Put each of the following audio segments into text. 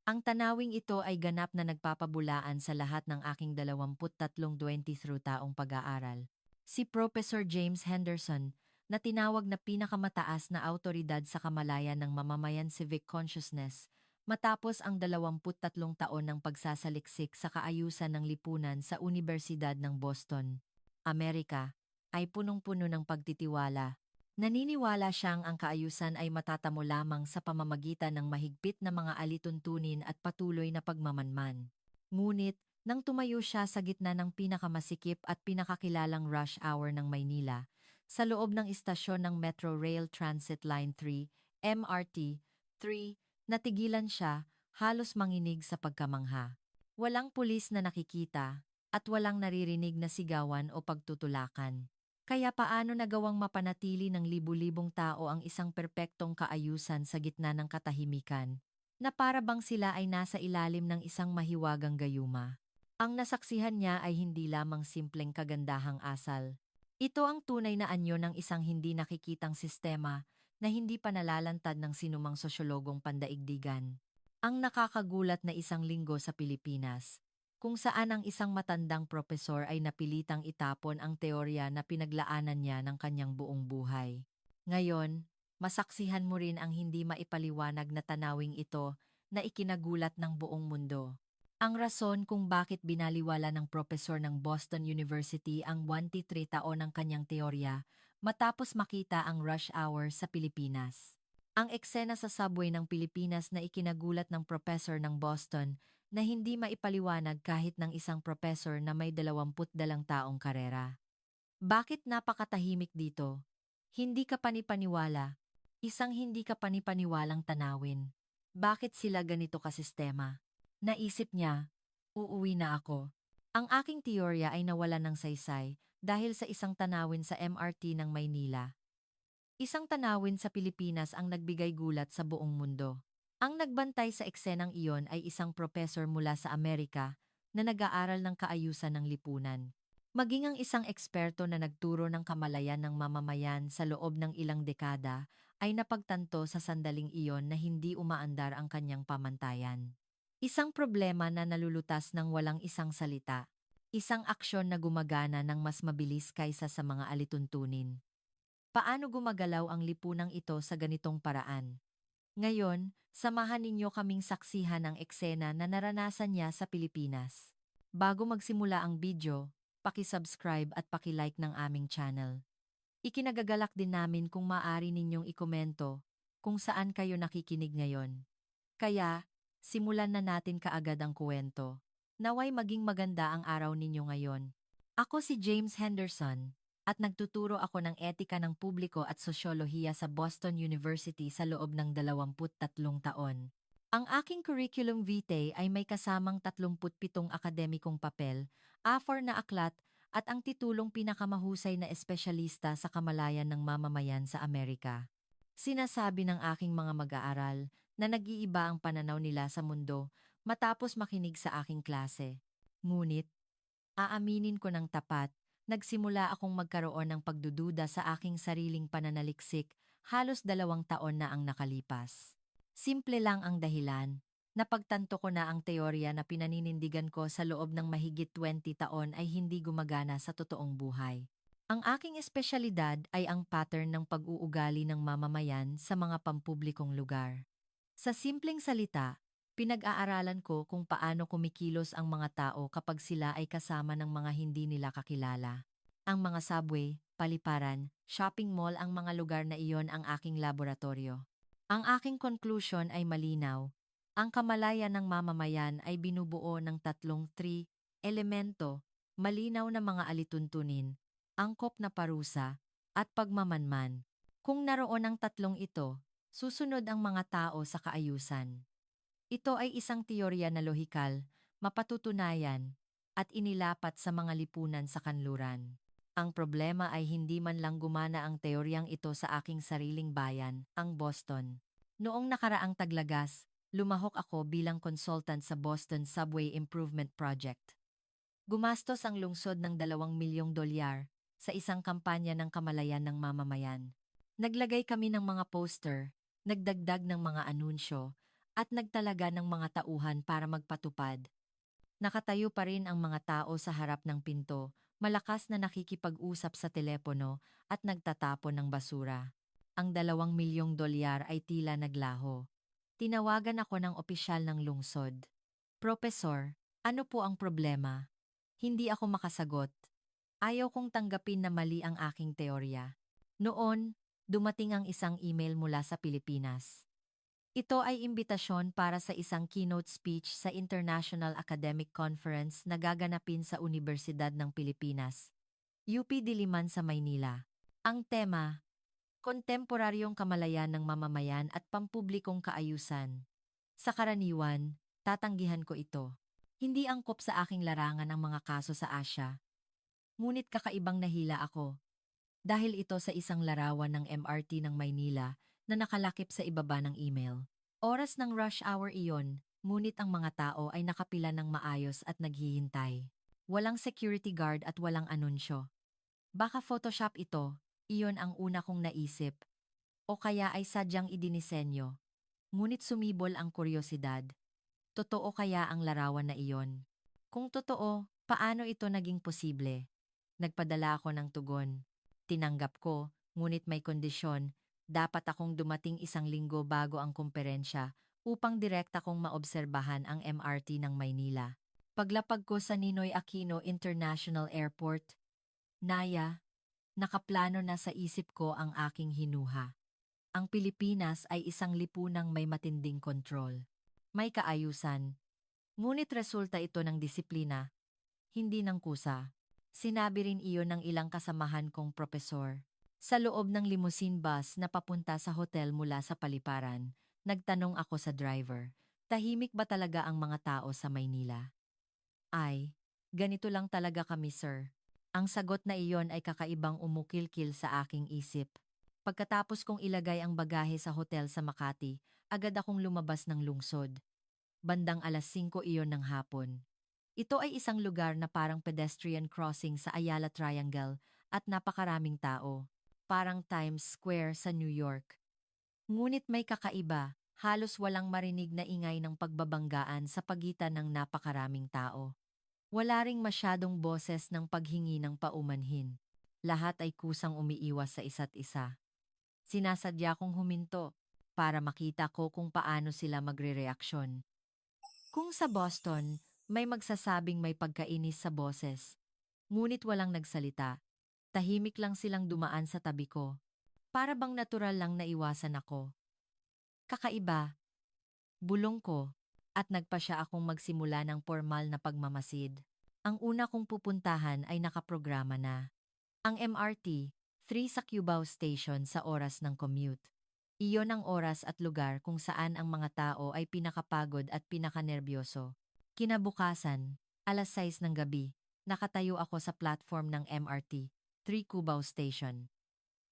Ang tanawing ito ay ganap na nagpapabulaan sa lahat ng aking 23 through taong pag-aaral. Si Professor James Henderson, na tinawag na pinakamataas na awtoridad sa kamalayan ng mamamayan civic consciousness, matapos ang 23 taon ng pagsasaliksik sa kaayusan ng lipunan sa Universidad ng Boston, Amerika, ay punong-puno ng pagtitiwala. Naniniwala siyang ang kaayusan ay matatamo lamang sa pamamagitan ng mahigpit na mga alituntunin at patuloy na pagmamanman. Ngunit, nang tumayo siya sa gitna ng pinakamasikip at pinakakilalang rush hour ng Maynila, sa loob ng istasyon ng Metro Rail Transit Line 3, MRT 3, natigilan siya, halos manginig sa pagkamangha. Walang pulis na nakikita, at walang naririnig na sigawan o pagtutulakan. Kaya paano nagawang mapanatili ng libu-libong tao ang isang perpektong kaayusan sa gitna ng katahimikan, na para bang sila ay nasa ilalim ng isang mahiwagang gayuma? Ang nasaksihan niya ay hindi lamang simpleng kagandahang asal. Ito ang tunay na anyo ng isang hindi nakikitang sistema na hindi pa nalalantad ng sinumang sosyologong pandaigdigan. Ang nakakagulat na isang linggo sa Pilipinas, kung saan ang isang matandang propesor ay napilitang itapon ang teorya na pinaglaanan niya ng kanyang buong buhay. Ngayon, masaksihan mo rin ang hindi maipaliwanag na tanawing ito na ikinagulat ng buong mundo. Ang rason kung bakit binaliwala ng propesor ng Boston University ang 23 taon ng kanyang teorya matapos makita ang rush hour sa Pilipinas. Ang eksena sa subway ng Pilipinas na ikinagulat ng professor ng Boston na hindi maipaliwanag kahit ng isang professor na may 22 taong karera. Bakit napakatahimik dito? Hindi ka panipaniwala. Isang hindi ka panipaniwalang tanawin. Bakit sila ganito kasistema? Naisip niya, uuwi na ako. Ang aking teorya ay nawalan ng saysay dahil sa isang tanawin sa MRT ng Maynila. Isang tanawin sa Pilipinas ang nagbigay gulat sa buong mundo. Ang nagbantay sa eksenang iyon ay isang propesor mula sa Amerika na nag-aaral ng kaayusan ng lipunan. Maging ang isang eksperto na nagturo ng kamalayan ng mamamayan sa loob ng ilang dekada ay napagtanto sa sandaling iyon na hindi umaandar ang kanyang pamantayan. Isang problema na nalulutas ng walang isang salita. Isang aksyon na gumagana ng mas mabilis kaysa sa mga alituntunin. Paano gumagalaw ang lipunang ito sa ganitong paraan? Ngayon, samahan ninyo kaming saksihan ang eksena na naranasan niya sa Pilipinas. Bago magsimula ang video, paki-subscribe at paki-like ng aming channel. Ikinagagalak din namin kung maaari ninyong ikomento kung saan kayo nakikinig ngayon. Kaya, simulan na natin kaagad ang kuwento. Naway maging maganda ang araw ninyo ngayon. Ako si James Henderson, at nagtuturo ako ng etika ng publiko at sosyolohiya sa Boston University sa loob ng 23 taon. Ang aking curriculum vitae ay may kasamang 37 akademikong papel, 4 na aklat, at ang titulong pinakamahusay na espesyalista sa kamalayan ng mamamayan sa Amerika. Sinasabi ng aking mga mag-aaral na nag-iiba ang pananaw nila sa mundo matapos makinig sa aking klase. Ngunit, aaminin ko ng tapat, nagsimula akong magkaroon ng pagdududa sa aking sariling pananaliksik halos 2 taon na ang nakalipas. Simple lang ang dahilan. Napagtanto ko na ang teorya na pinaninindigan ko sa loob ng mahigit 20 taon ay hindi gumagana sa totoong buhay. Ang aking espesyalidad ay ang pattern ng pag-uugali ng mamamayan sa mga pampublikong lugar. Sa simpleng salita, pinag-aaralan ko kung paano kumikilos ang mga tao kapag sila ay kasama ng mga hindi nila kakilala. Ang mga subway, paliparan, shopping mall, ang mga lugar na iyon ang aking laboratorio. Ang aking conclusion ay malinaw. Ang kamalayan ng mamamayan ay binubuo ng tatlong elemento, malinaw na mga alituntunin, angkop na parusa, at pagmamanman. Kung naroon ang tatlong ito, susunod ang mga tao sa kaayusan. Ito ay isang teorya na lohikal, mapatutunayan, at inilapat sa mga lipunan sa kanluran. Ang problema ay hindi man lang gumana ang teoryang ito sa aking sariling bayan, ang Boston. Noong nakaraang taglagas, lumahok ako bilang consultant sa Boston Subway Improvement Project. Gumastos ang lungsod ng $2 milyong sa isang kampanya ng kamalayan ng mamamayan. Naglagay kami ng mga poster, nagdagdag ng mga anunsyo, at nagtalaga ng mga tauhan para magpatupad. Nakatayo pa rin ang mga tao sa harap ng pinto, malakas na nakikipag-usap sa telepono at nagtatapon ng basura. Ang 2 milyong dolyar ay tila naglaho. Tinawagan ako ng opisyal ng lungsod. Profesor, ano po ang problema? Hindi ako makasagot. Ayaw kong tanggapin na mali ang aking teorya. Noon, dumating ang isang email mula sa Pilipinas. Ito ay imbitasyon para sa isang keynote speech sa International Academic Conference na gaganapin sa Universidad ng Pilipinas, UP Diliman sa Maynila. Ang tema, kontemporaryong kamalayan ng mamamayan at pampublikong kaayusan. Sa karaniwan, tatanggihan ko ito. Hindi angkop sa aking larangan ang mga kaso sa Asya. Ngunit kakaibang nahila ako dahil ito sa isang larawan ng MRT ng Maynila na nakalakip sa ibaba ng email. Oras ng rush hour iyon, ngunit ang mga tao ay nakapila ng maayos at naghihintay. Walang security guard at walang anunsyo. Baka Photoshop ito, iyon ang una kong naisip. O kaya ay sadyang idinisenyo. Ngunit sumibol ang kuryosidad. Totoo kaya ang larawan na iyon? Kung totoo, paano ito naging posible? Nagpadala ako ng tugon. Tinanggap ko, ngunit may kondisyon, dapat akong dumating 1 linggo bago ang komperensya upang direkta kong maobserbahan ang MRT ng Maynila. Paglapag ko sa Ninoy Aquino International Airport, Naya, nakaplano na sa isip ko ang aking hinuha. Ang Pilipinas ay isang lipunang may matinding kontrol. May kaayusan. Ngunit resulta ito ng disiplina, hindi ng kusa. Sinabi rin iyon ng ilang kasamahan kong propesor. Sa loob ng limousine bus na papunta sa hotel mula sa Paliparan, nagtanong ako sa driver, tahimik ba talaga ang mga tao sa Maynila? Ay, ganito lang talaga kami sir. Ang sagot na iyon ay kakaibang umukilkil sa aking isip. Pagkatapos kong ilagay ang bagahe sa hotel sa Makati, agad akong lumabas ng lungsod. Bandang 5:00 iyon ng hapon. Ito ay isang lugar na parang pedestrian crossing sa Ayala Triangle at napakaraming tao. Parang Times Square sa New York. Ngunit may kakaiba, halos walang marinig na ingay ng pagbabanggaan sa pagitan ng napakaraming tao. Wala ring masyadong boses ng paghingi ng paumanhin. Lahat ay kusang umiiwas sa isa't isa. Sinasadya kong huminto para makita ko kung paano sila magrereaksyon. Kung sa Boston, may magsasabing may pagkainis sa boses. Ngunit walang nagsalita. Tahimik lang silang dumaan sa tabi ko. Para bang natural lang na iwasan ako. Kakaiba, bulong ko, at nagpa siya akong magsimula ng formal na pagmamasid. Ang una kong pupuntahan ay nakaprograma na. Ang MRT, 3 sa Cubao Station sa oras ng commute. Iyon ang oras at lugar kung saan ang mga tao ay pinakapagod at pinakanerbiyoso. Kinabukasan, 6:00 ng gabi, nakatayo ako sa platform ng MRT, 3 Cubao Station.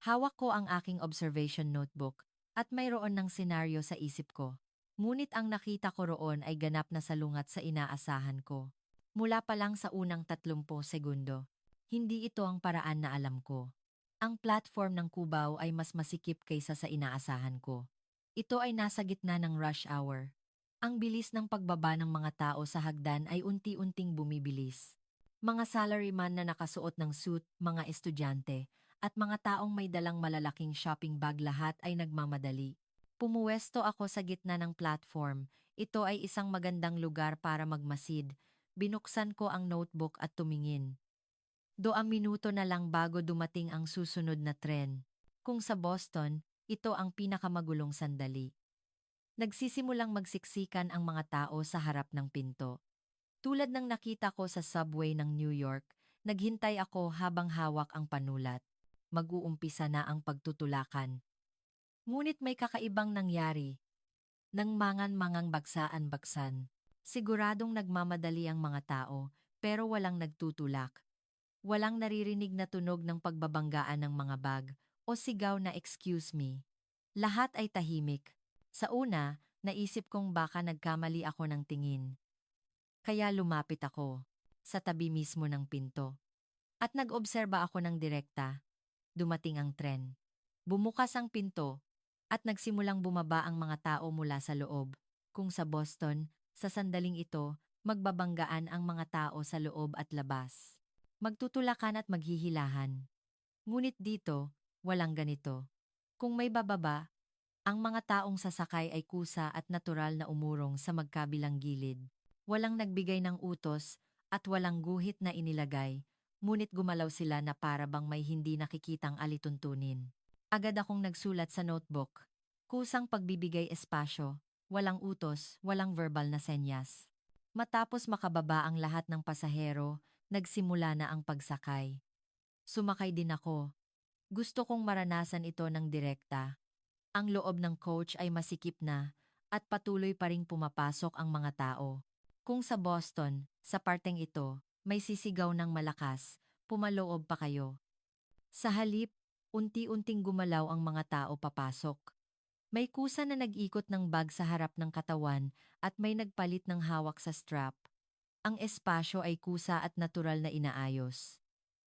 Hawak ko ang aking observation notebook at mayroon ng senaryo sa isip ko. Ngunit ang nakita ko roon ay ganap na salungat sa inaasahan ko. Mula pa lang sa unang 30 segundo. Hindi ito ang paraan na alam ko. Ang platform ng Cubao ay mas masikip kaysa sa inaasahan ko. Ito ay nasa gitna ng rush hour. Ang bilis ng pagbaba ng mga tao sa hagdan ay unti-unting bumibilis. Mga salaryman na nakasuot ng suit, mga estudyante, at mga taong may dalang malalaking shopping bag lahat ay nagmamadali. Pumuwesto ako sa gitna ng platform. Ito ay isang magandang lugar para magmasid. Binuksan ko ang notebook at tumingin. 2 minuto na lang bago dumating ang susunod na tren. Kung sa Boston, ito ang pinakamagulong sandali. Nagsisimulang magsiksikan ang mga tao sa harap ng pinto. Tulad ng nakita ko sa subway ng New York, naghintay ako habang hawak ang panulat. Mag-uumpisa na ang pagtutulakan. Ngunit may kakaibang nangyari. Nang mangan-mangang bagsaan-baksan. Siguradong nagmamadali ang mga tao, pero walang nagtutulak. Walang naririnig na tunog ng pagbabanggaan ng mga bag o sigaw na excuse me. Lahat ay tahimik. Sa una, naisip kong baka nagkamali ako ng tingin. Kaya lumapit ako sa tabi mismo ng pinto. At nag-obserba ako ng direkta. Dumating ang tren. Bumukas ang pinto at nagsimulang bumaba ang mga tao mula sa loob. Kung sa Boston, sa sandaling ito, magbabanggaan ang mga tao sa loob at labas. Magtutulakan at maghihilahan. Ngunit dito, walang ganito. Kung may bababa, ang mga taong sasakay ay kusa at natural na umurong sa magkabilang gilid. Walang nagbigay ng utos at walang guhit na inilagay, ngunit gumalaw sila na para bang may hindi nakikitang alituntunin. Agad akong nagsulat sa notebook. Kusang pagbibigay espasyo, walang utos, walang verbal na senyas. Matapos makababa ang lahat ng pasahero, nagsimula na ang pagsakay. Sumakay din ako. Gusto kong maranasan ito ng direkta. Ang loob ng coach ay masikip na at patuloy pa ring pumapasok ang mga tao. Kung sa Boston, sa parteng ito, may sisigaw ng malakas, pumaloob pa kayo. Sa halip, unti-unting gumalaw ang mga tao papasok. May kusa na nag-ikot ng bag sa harap ng katawan at may nagpalit ng hawak sa strap. Ang espasyo ay kusa at natural na inaayos.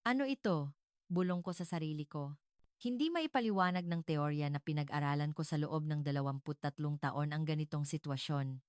Ano ito? Bulong ko sa sarili ko. Hindi maipaliwanag ng teorya na pinag-aralan ko sa loob ng 23 taon ang ganitong sitwasyon.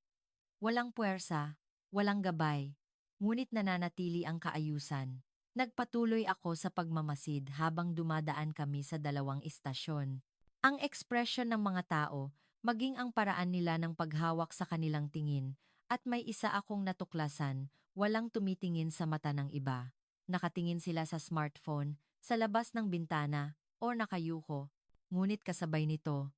Walang puwersa, walang gabay, ngunit nananatili ang kaayusan. Nagpatuloy ako sa pagmamasid habang dumadaan kami sa dalawang istasyon. Ang ekspresyon ng mga tao, maging ang paraan nila ng paghawak sa kanilang tingin, at may isa akong natuklasan, walang tumitingin sa mata ng iba. Nakatingin sila sa smartphone, sa labas ng bintana, o nakayuko. Ngunit kasabay nito,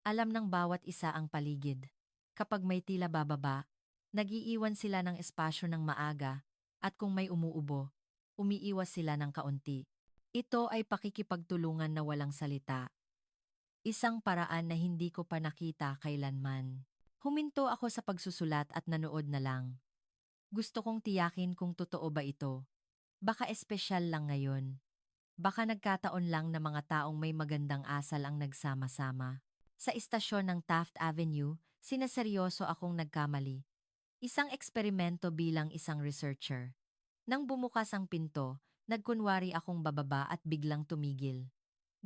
alam ng bawat isa ang paligid. Kapag may tila bababa, nag-iiwan sila ng espasyo ng maaga, at kung may umuubo, umiiwas sila ng kaunti. Ito ay pakikipagtulungan na walang salita. Isang paraan na hindi ko pa nakita kailanman. Huminto ako sa pagsusulat at nanood na lang. Gusto kong tiyakin kung totoo ba ito. Baka espesyal lang ngayon. Baka nagkataon lang na mga taong may magandang asal ang nagsama-sama. Sa istasyon ng Taft Avenue, sinaseryoso akong nagkamali. Isang eksperimento bilang isang researcher. Nang bumukas ang pinto, nagkunwari akong bababa at biglang tumigil.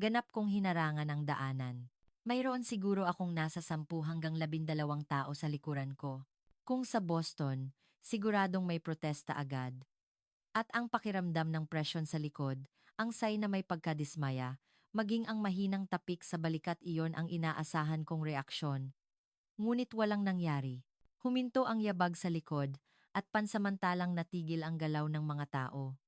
Ganap kong hinarangan ang daanan. Mayroon siguro akong nasa 10 hanggang 12 tao sa likuran ko. Kung sa Boston, siguradong may protesta agad. At ang pakiramdam ng presyon sa likod, ang sign na may pagkadismaya, maging ang mahinang tapik sa balikat iyon ang inaasahan kong reaksyon. Ngunit walang nangyari. Huminto ang yabag sa likod at pansamantalang natigil ang galaw ng mga tao.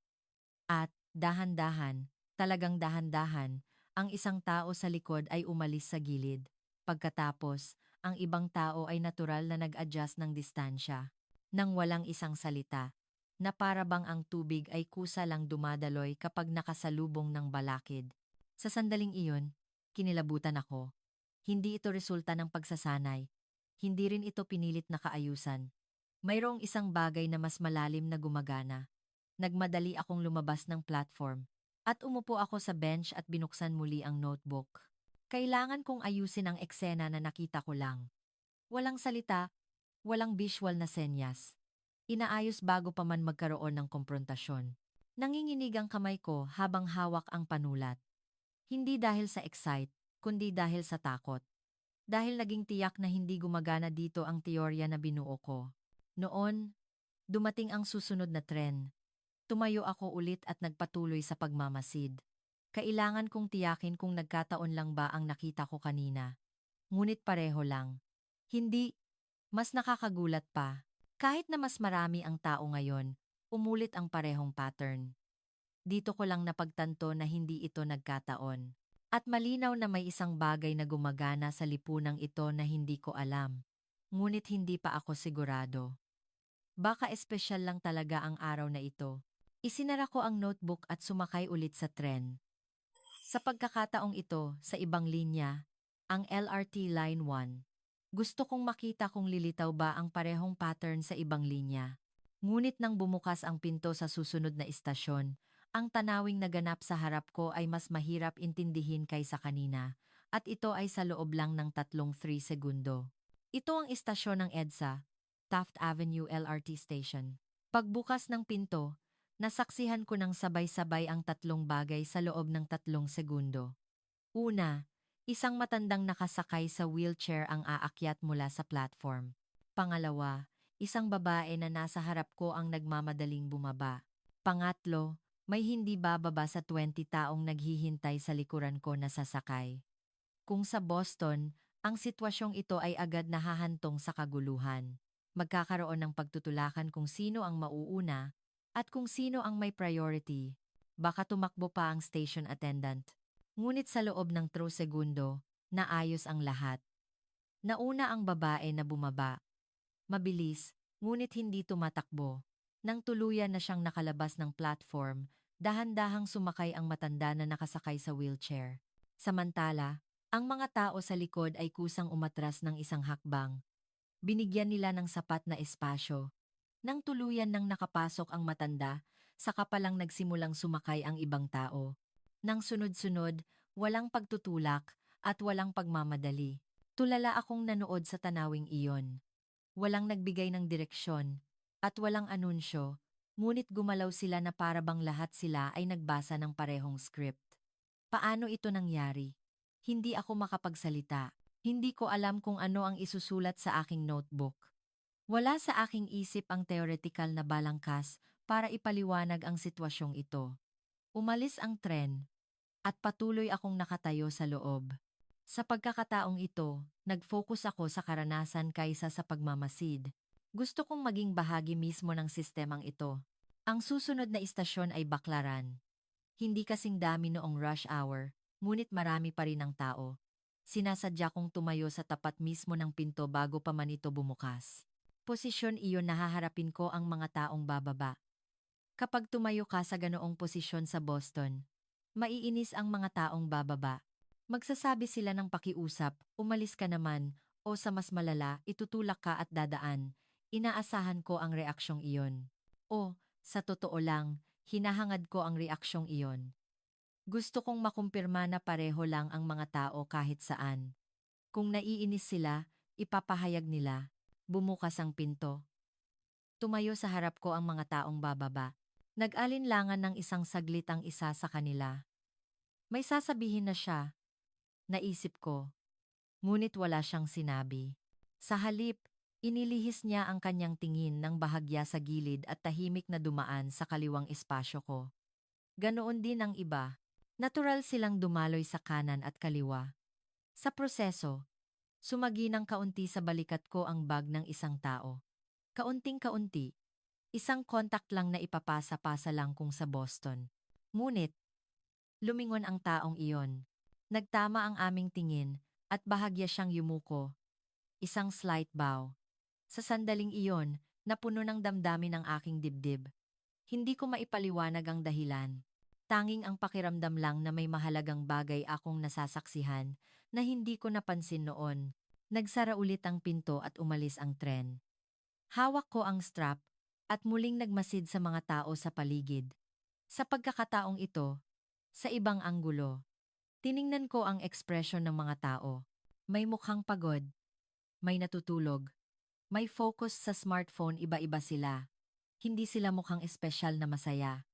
At, dahan-dahan, talagang dahan-dahan, ang isang tao sa likod ay umalis sa gilid. Pagkatapos, ang ibang tao ay natural na nag-adjust ng distansya. Nang walang isang salita, na para bang ang tubig ay kusa lang dumadaloy kapag nakasalubong ng balakid. Sa sandaling iyon, kinilabutan ako. Hindi ito resulta ng pagsasanay. Hindi rin ito pinilit na kaayusan. Mayroong isang bagay na mas malalim na gumagana. Nagmadali akong lumabas ng platform at umupo ako sa bench at binuksan muli ang notebook. Kailangan kong ayusin ang eksena na nakita ko lang. Walang salita, walang visual na senyas. Inaayos bago pa man magkaroon ng komprontasyon. Nanginginig ang kamay ko habang hawak ang panulat. Hindi dahil sa excite, kundi dahil sa takot. Dahil naging tiyak na hindi gumagana dito ang teorya na binuo ko. Noon, dumating ang susunod na tren. Tumayo ako ulit at nagpatuloy sa pagmamasid. Kailangan kong tiyakin kung nagkataon lang ba ang nakita ko kanina. Ngunit pareho lang. Hindi, mas nakakagulat pa. Kahit na mas marami ang tao ngayon, umulit ang parehong pattern. Dito ko lang napagtanto na hindi ito nagkataon. At malinaw na may isang bagay na gumagana sa lipunang ito na hindi ko alam. Ngunit hindi pa ako sigurado. Baka espesyal lang talaga ang araw na ito. Isinara ko ang notebook at sumakay ulit sa tren. Sa pagkakataong ito, sa ibang linya, ang LRT Line 1. Gusto kong makita kung lilitaw ba ang parehong pattern sa ibang linya. Ngunit nang bumukas ang pinto sa susunod na istasyon, ang tanawing naganap sa harap ko ay mas mahirap intindihin kaysa kanina, at ito ay sa loob lang ng 3 segundo. Ito ang istasyon ng EDSA, Taft Avenue LRT Station. Pagbukas ng pinto, nasaksihan ko ng sabay-sabay ang 3 bagay sa loob ng 3 segundo. Una, isang matandang nakasakay sa wheelchair ang aakyat mula sa platform. Pangalawa, isang babae na nasa harap ko ang nagmamadaling bumaba. Pangatlo, may hindi bababa sa 20 taong naghihintay sa likuran ko na sasakay. Kung sa Boston, ang sitwasyong ito ay agad nahahantong sa kaguluhan. Magkakaroon ng pagtutulakan kung sino ang mauuna at kung sino ang may priority. Baka tumakbo pa ang station attendant. Ngunit sa loob ng 3 segundo, naayos ang lahat. Nauna ang babae na bumaba. Mabilis, ngunit hindi tumatakbo. Nang tuluyan na siyang nakalabas ng platform, dahan-dahang sumakay ang matanda na nakasakay sa wheelchair. Samantala, ang mga tao sa likod ay kusang umatras ng isang hakbang. Binigyan nila ng sapat na espasyo. Nang tuluyan nang nakapasok ang matanda, saka palang nagsimulang sumakay ang ibang tao. Nang sunod-sunod, walang pagtutulak at walang pagmamadali. Tulala akong nanood sa tanawing iyon. Walang nagbigay ng direksyon at walang anunsyo, ngunit gumalaw sila na para bang lahat sila ay nagbasa ng parehong script. Paano ito nangyari? Hindi ako makapagsalita. Hindi ko alam kung ano ang isusulat sa aking notebook. Wala sa aking isip ang theoretical na balangkas para ipaliwanag ang sitwasyong ito. Umalis ang tren at patuloy akong nakatayo sa loob. Sa pagkakataong ito, nag-focus ako sa karanasan kaysa sa pagmamasid. Gusto kong maging bahagi mismo ng sistemang ito. Ang susunod na istasyon ay Baklaran. Hindi kasing dami noong rush hour, ngunit marami pa rin ang tao. Sinasadya kong tumayo sa tapat mismo ng pinto bago pa man ito bumukas. Posisyon iyon na haharapin ko ang mga taong bababa. Kapag tumayo ka sa ganoong posisyon sa Boston, maiinis ang mga taong bababa. Magsasabi sila ng pakiusap, umalis ka naman, o sa mas malala, itutulak ka at dadaan. Inaasahan ko ang reaksyong iyon. O, sa totoo lang, hinahangad ko ang reaksyong iyon. Gusto kong makumpirma na pareho lang ang mga tao kahit saan. Kung naiinis sila, ipapahayag nila. Bumukas ang pinto. Tumayo sa harap ko ang mga taong bababa. Nag-alinlangan ng isang saglit ang isa sa kanila. May sasabihin na siya, naisip ko. Ngunit wala siyang sinabi. Sa halip, inilihis niya ang kanyang tingin ng bahagya sa gilid at tahimik na dumaan sa kaliwang espasyo ko. Ganoon din ang iba. Natural silang dumaloy sa kanan at kaliwa. Sa proseso, sumagi ng kaunti sa balikat ko ang bag ng isang tao. Kaunting-kaunti, isang kontak lang na ipapasa-pasa lang kung sa Boston. Ngunit, lumingon ang taong iyon. Nagtama ang aming tingin at bahagya siyang yumuko. Isang slight bow. Sa sandaling iyon, napuno ng damdamin ang aking dibdib. Hindi ko maipaliwanag ang dahilan. Tanging ang pakiramdam lang na may mahalagang bagay akong nasasaksihan na hindi ko napansin noon. Nagsara ulit ang pinto at umalis ang tren. Hawak ko ang strap at muling nagmasid sa mga tao sa paligid. Sa pagkakataong ito, sa ibang anggulo, tiningnan ko ang ekspresyon ng mga tao. May mukhang pagod, may natutulog, may focus sa smartphone, iba-iba sila. Hindi sila mukhang espesyal na masaya.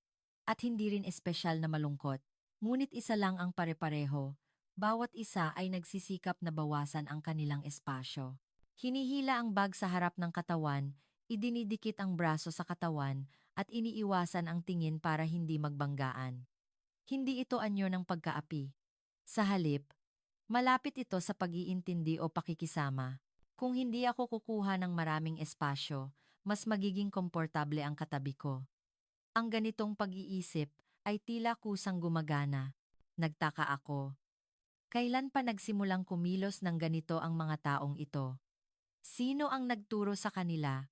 At hindi rin espesyal na malungkot. Ngunit isa lang ang pare-pareho. Bawat isa ay nagsisikap na bawasan ang kanilang espasyo. Hinihila ang bag sa harap ng katawan, idinidikit ang braso sa katawan, at iniiwasan ang tingin para hindi magbanggaan. Hindi ito anyo ng pagkaapi. Sa halip, malapit ito sa pag-iintindi o pakikisama. Kung hindi ako kukuha ng maraming espasyo, mas magiging komportable ang katabi ko. Ang ganitong pag-iisip ay tila kusang gumagana. Nagtaka ako. Kailan pa nagsimulang kumilos ng ganito ang mga taong ito? Sino ang nagturo sa kanila?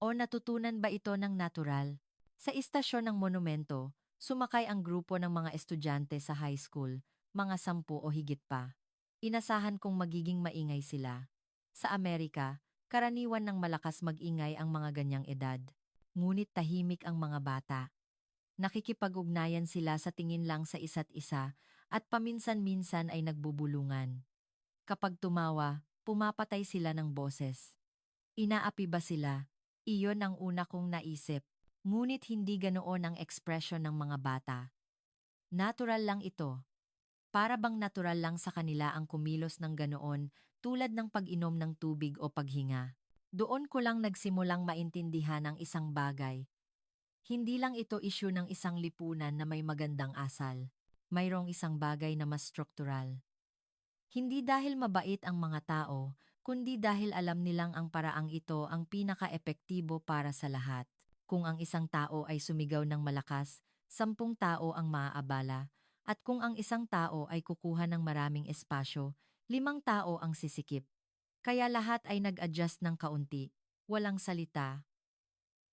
O natutunan ba ito ng natural? Sa istasyon ng monumento, sumakay ang grupo ng mga estudyante sa high school, mga 10 o higit pa. Inasahan kong magiging maingay sila. Sa Amerika, karaniwan ng malakas mag-ingay ang mga ganyang edad. Ngunit tahimik ang mga bata. Nakikipag-ugnayan sila sa tingin lang sa isa't isa at paminsan-minsan ay nagbubulungan. Kapag tumawa, pumapatay sila ng boses. Inaapi ba sila? Iyon ang una kong naisip. Ngunit hindi ganoon ang ekspresyon ng mga bata. Natural lang ito. Para bang natural lang sa kanila ang kumilos ng ganoon tulad ng pag-inom ng tubig o paghinga. Doon ko lang nagsimulang maintindihan ang isang bagay. Hindi lang ito issue ng isang lipunan na may magandang asal. Mayroong isang bagay na mas struktural. Hindi dahil mabait ang mga tao, kundi dahil alam nilang ang paraang ito ang pinaka-epektibo para sa lahat. Kung ang isang tao ay sumigaw ng malakas, 10 tao ang maaabala. At kung ang isang tao ay kukuha ng maraming espasyo, 5 tao ang sisikip. Kaya lahat ay nag-adjust ng kaunti. Walang salita,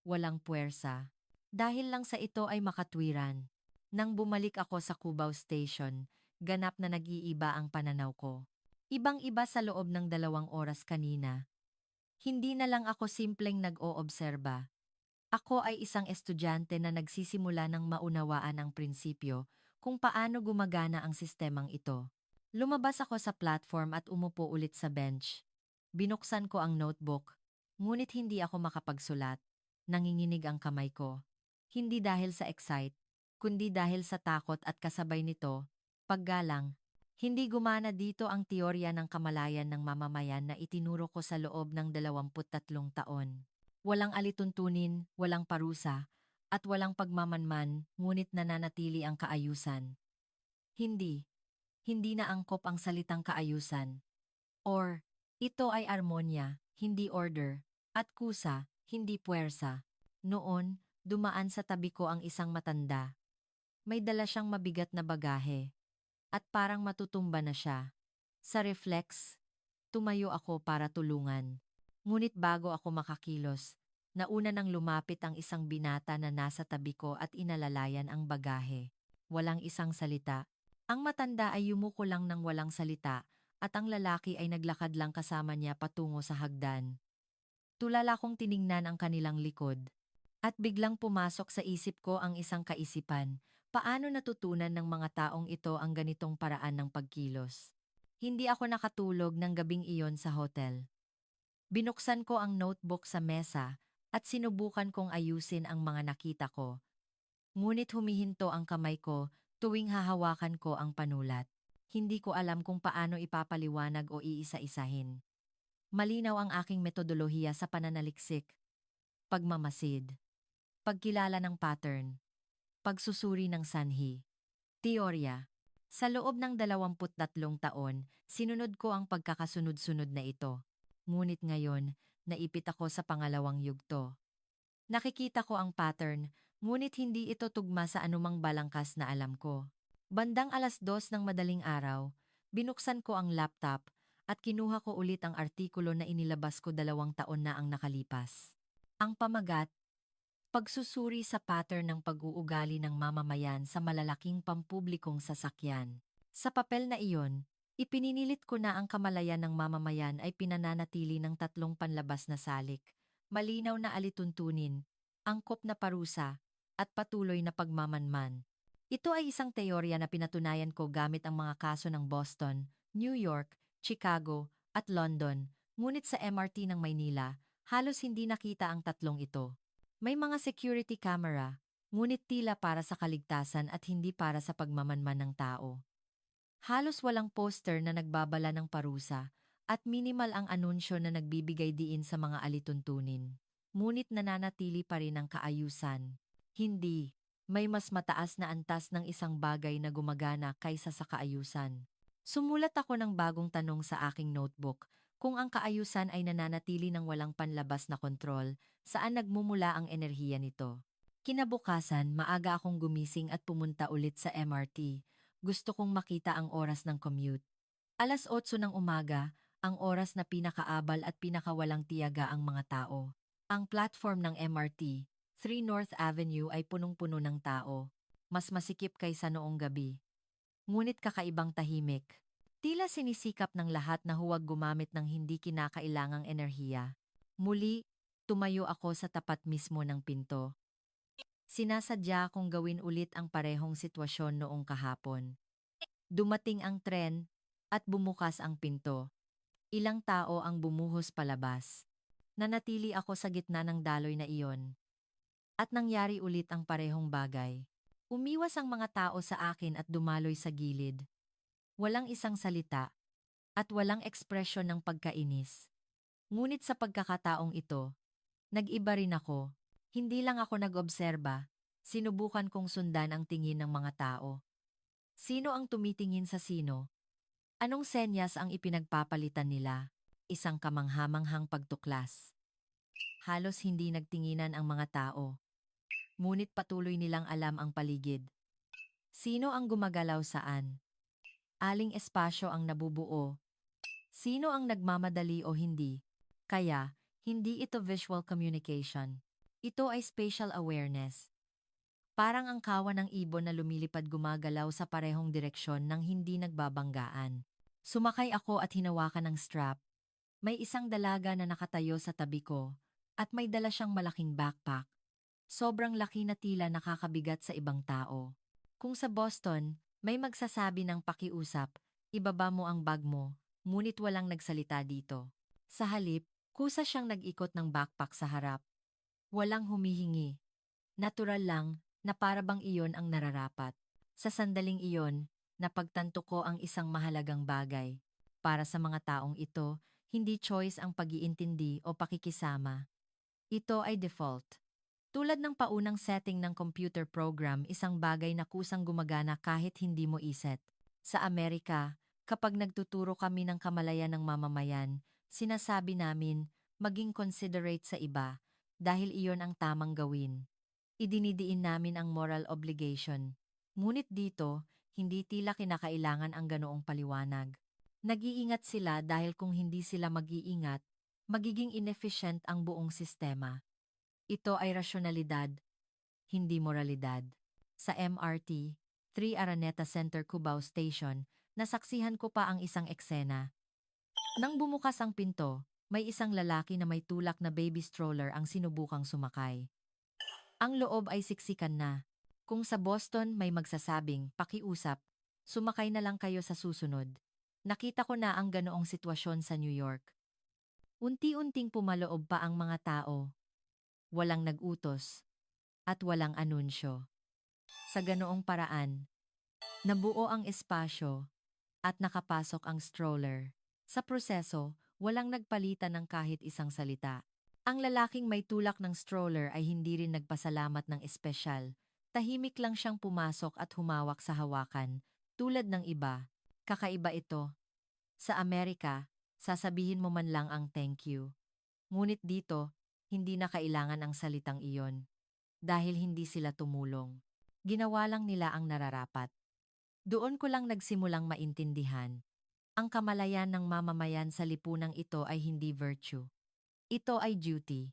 walang puwersa. Dahil lang sa ito ay makatwiran. Nang bumalik ako sa Cubao Station, ganap na nag-iiba ang pananaw ko. Ibang-iba sa loob ng 2 oras kanina. Hindi na lang ako simpleng nag-oobserba. Ako ay isang estudyante na nagsisimula ng maunawaan ang prinsipyo kung paano gumagana ang sistemang ito. Lumabas ako sa platform at umupo ulit sa bench. Binuksan ko ang notebook, ngunit hindi ako makapagsulat. Nanginginig ang kamay ko. Hindi dahil sa excite, kundi dahil sa takot at kasabay nito, paggalang. Hindi gumana dito ang teorya ng kamalayan ng mamamayan na itinuro ko sa loob ng 23 taon. Walang alituntunin, walang parusa, at walang pagmamanman, ngunit nananatili ang kaayusan. Hindi. Hindi na angkop ang salitang kaayusan. Or, ito ay armonya, hindi order, at kusa, hindi puwersa. Noon, dumaan sa tabi ko ang isang matanda. May dala siyang mabigat na bagahe, at parang matutumba na siya. Sa reflex, tumayo ako para tulungan. Ngunit bago ako makakilos, nauna nang lumapit ang isang binata na nasa tabi ko at inalalayan ang bagahe. Walang isang salita. Ang matanda ay yumuko lang ng walang salita at ang lalaki ay naglakad lang kasama niya patungo sa hagdan. Tulala kong tiningnan ang kanilang likod. At biglang pumasok sa isip ko ang isang kaisipan. Paano natutunan ng mga taong ito ang ganitong paraan ng pagkilos? Hindi ako nakatulog ng gabing iyon sa hotel. Binuksan ko ang notebook sa mesa at sinubukan kong ayusin ang mga nakita ko. Ngunit humihinto ang kamay ko tuwing hahawakan ko ang panulat. Hindi ko alam kung paano ipapaliwanag o iisa-isahin. Malinaw ang aking metodolohiya sa pananaliksik, pagmamasid, pagkilala ng pattern, pagsusuri ng sanhi. Teorya. Sa loob ng 23 taon, sinunod ko ang pagkakasunod-sunod na ito. Ngunit ngayon, naipit ako sa pangalawang yugto. Nakikita ko ang pattern, ngunit hindi ito tugma sa anumang balangkas na alam ko. Bandang 2:00 ng madaling araw, binuksan ko ang laptop at kinuha ko ulit ang artikulo na inilabas ko 2 taon na ang nakalipas. Ang pamagat, pagsusuri sa pattern ng pag-uugali ng mamamayan sa malalaking pampublikong sasakyan. Sa papel na iyon, ipininilit ko na ang kamalayan ng mamamayan ay pinananatili ng 3 panlabas na salik, malinaw na alituntunin, angkop na parusa, at patuloy na pagmamanman. Ito ay isang teorya na pinatunayan ko gamit ang mga kaso ng Boston, New York, Chicago, at London, ngunit sa MRT ng Maynila, halos hindi nakita ang tatlong ito. May mga security camera, ngunit tila para sa kaligtasan at hindi para sa pagmamanman ng tao. Halos walang poster na nagbabala ng parusa at minimal ang anunsyo na nagbibigay diin sa mga alituntunin. Ngunit nananatili pa rin ang kaayusan. Hindi. May mas mataas na antas ng isang bagay na gumagana kaysa sa kaayusan. Sumulat ako ng bagong tanong sa aking notebook. Kung ang kaayusan ay nananatili ng walang panlabas na kontrol, saan nagmumula ang enerhiya nito? Kinabukasan, maaga akong gumising at pumunta ulit sa MRT. Gusto kong makita ang oras ng commute. 8:00 ng umaga, ang oras na pinakaabal at pinakawalang tiyaga ang mga tao. Ang platform ng MRT, 3 North Avenue ay punong-puno ng tao. Mas masikip kaysa noong gabi. Ngunit kakaibang tahimik. Tila sinisikap ng lahat na huwag gumamit ng hindi kinakailangang enerhiya. Muli, tumayo ako sa tapat mismo ng pinto. Sinasadya kong gawin ulit ang parehong sitwasyon noong kahapon. Dumating ang tren at bumukas ang pinto. Ilang tao ang bumuhos palabas. Nanatili ako sa gitna ng daloy na iyon. At nangyari ulit ang parehong bagay. Umiwas ang mga tao sa akin at dumaloy sa gilid. Walang isang salita, at walang ekspresyon ng pagkainis. Ngunit sa pagkakataong ito, nag-iba rin ako. Hindi lang ako nag-obserba, sinubukan kong sundan ang tingin ng mga tao. Sino ang tumitingin sa sino? Anong senyas ang ipinagpapalitan nila? Isang kamanghamanghang pagtuklas. Halos hindi nagtinginan ang mga tao. Ngunit patuloy nilang alam ang paligid. Sino ang gumagalaw saan? Aling espasyo ang nabubuo? Sino ang nagmamadali o hindi? Kaya, hindi ito visual communication. Ito ay spatial awareness. Parang ang kawan ng ibon na lumilipad gumagalaw sa parehong direksyon nang hindi nagbabanggaan. Sumakay ako at hinawakan ng strap. May isang dalaga na nakatayo sa tabi ko at may dala siyang malaking backpack. Sobrang laki na tila nakakabigat sa ibang tao. Kung sa Boston, may magsasabi ng pakiusap, ibaba mo ang bag mo, ngunit walang nagsalita dito. Sa halip, kusa siyang nag-ikot ng backpack sa harap. Walang humihingi. Natural lang na para bang iyon ang nararapat. Sa sandaling iyon, napagtanto ko ang isang mahalagang bagay. Para sa mga taong ito, hindi choice ang pag-iintindi o pakikisama. Ito ay default. Tulad ng paunang setting ng computer program, isang bagay na kusang gumagana kahit hindi mo iset. Sa Amerika, kapag nagtuturo kami ng kamalayan ng mamamayan, sinasabi namin, maging considerate sa iba, dahil iyon ang tamang gawin. Idinidiin namin ang moral obligation. Ngunit dito, hindi tila kinakailangan ang ganoong paliwanag. Nag-iingat sila dahil kung hindi sila mag-iingat, magiging inefficient ang buong sistema. Ito ay rasyonalidad, hindi moralidad. Sa MRT, 3 Araneta Center Cubao Station, nasaksihan ko pa ang isang eksena. Nang bumukas ang pinto, may isang lalaki na may tulak na baby stroller ang sinubukang sumakay. Ang loob ay siksikan na. Kung sa Boston may magsasabing, pakiusap, sumakay na lang kayo sa susunod. Nakita ko na ang ganoong sitwasyon sa New York. Unti-unting pumaloob pa ang mga tao. Walang nag-utos. At walang anunsyo. Sa ganoong paraan, nabuo ang espasyo at nakapasok ang stroller. Sa proseso, walang nagpalitan ng kahit isang salita. Ang lalaking may tulak ng stroller ay hindi rin nagpasalamat ng espesyal. Tahimik lang siyang pumasok at humawak sa hawakan, tulad ng iba. Kakaiba ito. Sa Amerika, sasabihin mo man lang ang thank you. Ngunit dito, hindi na kailangan ang salitang iyon. Dahil hindi sila tumulong. Ginawa lang nila ang nararapat. Doon ko lang nagsimulang maintindihan. Ang kamalayan ng mamamayan sa lipunang ito ay hindi virtue. Ito ay duty.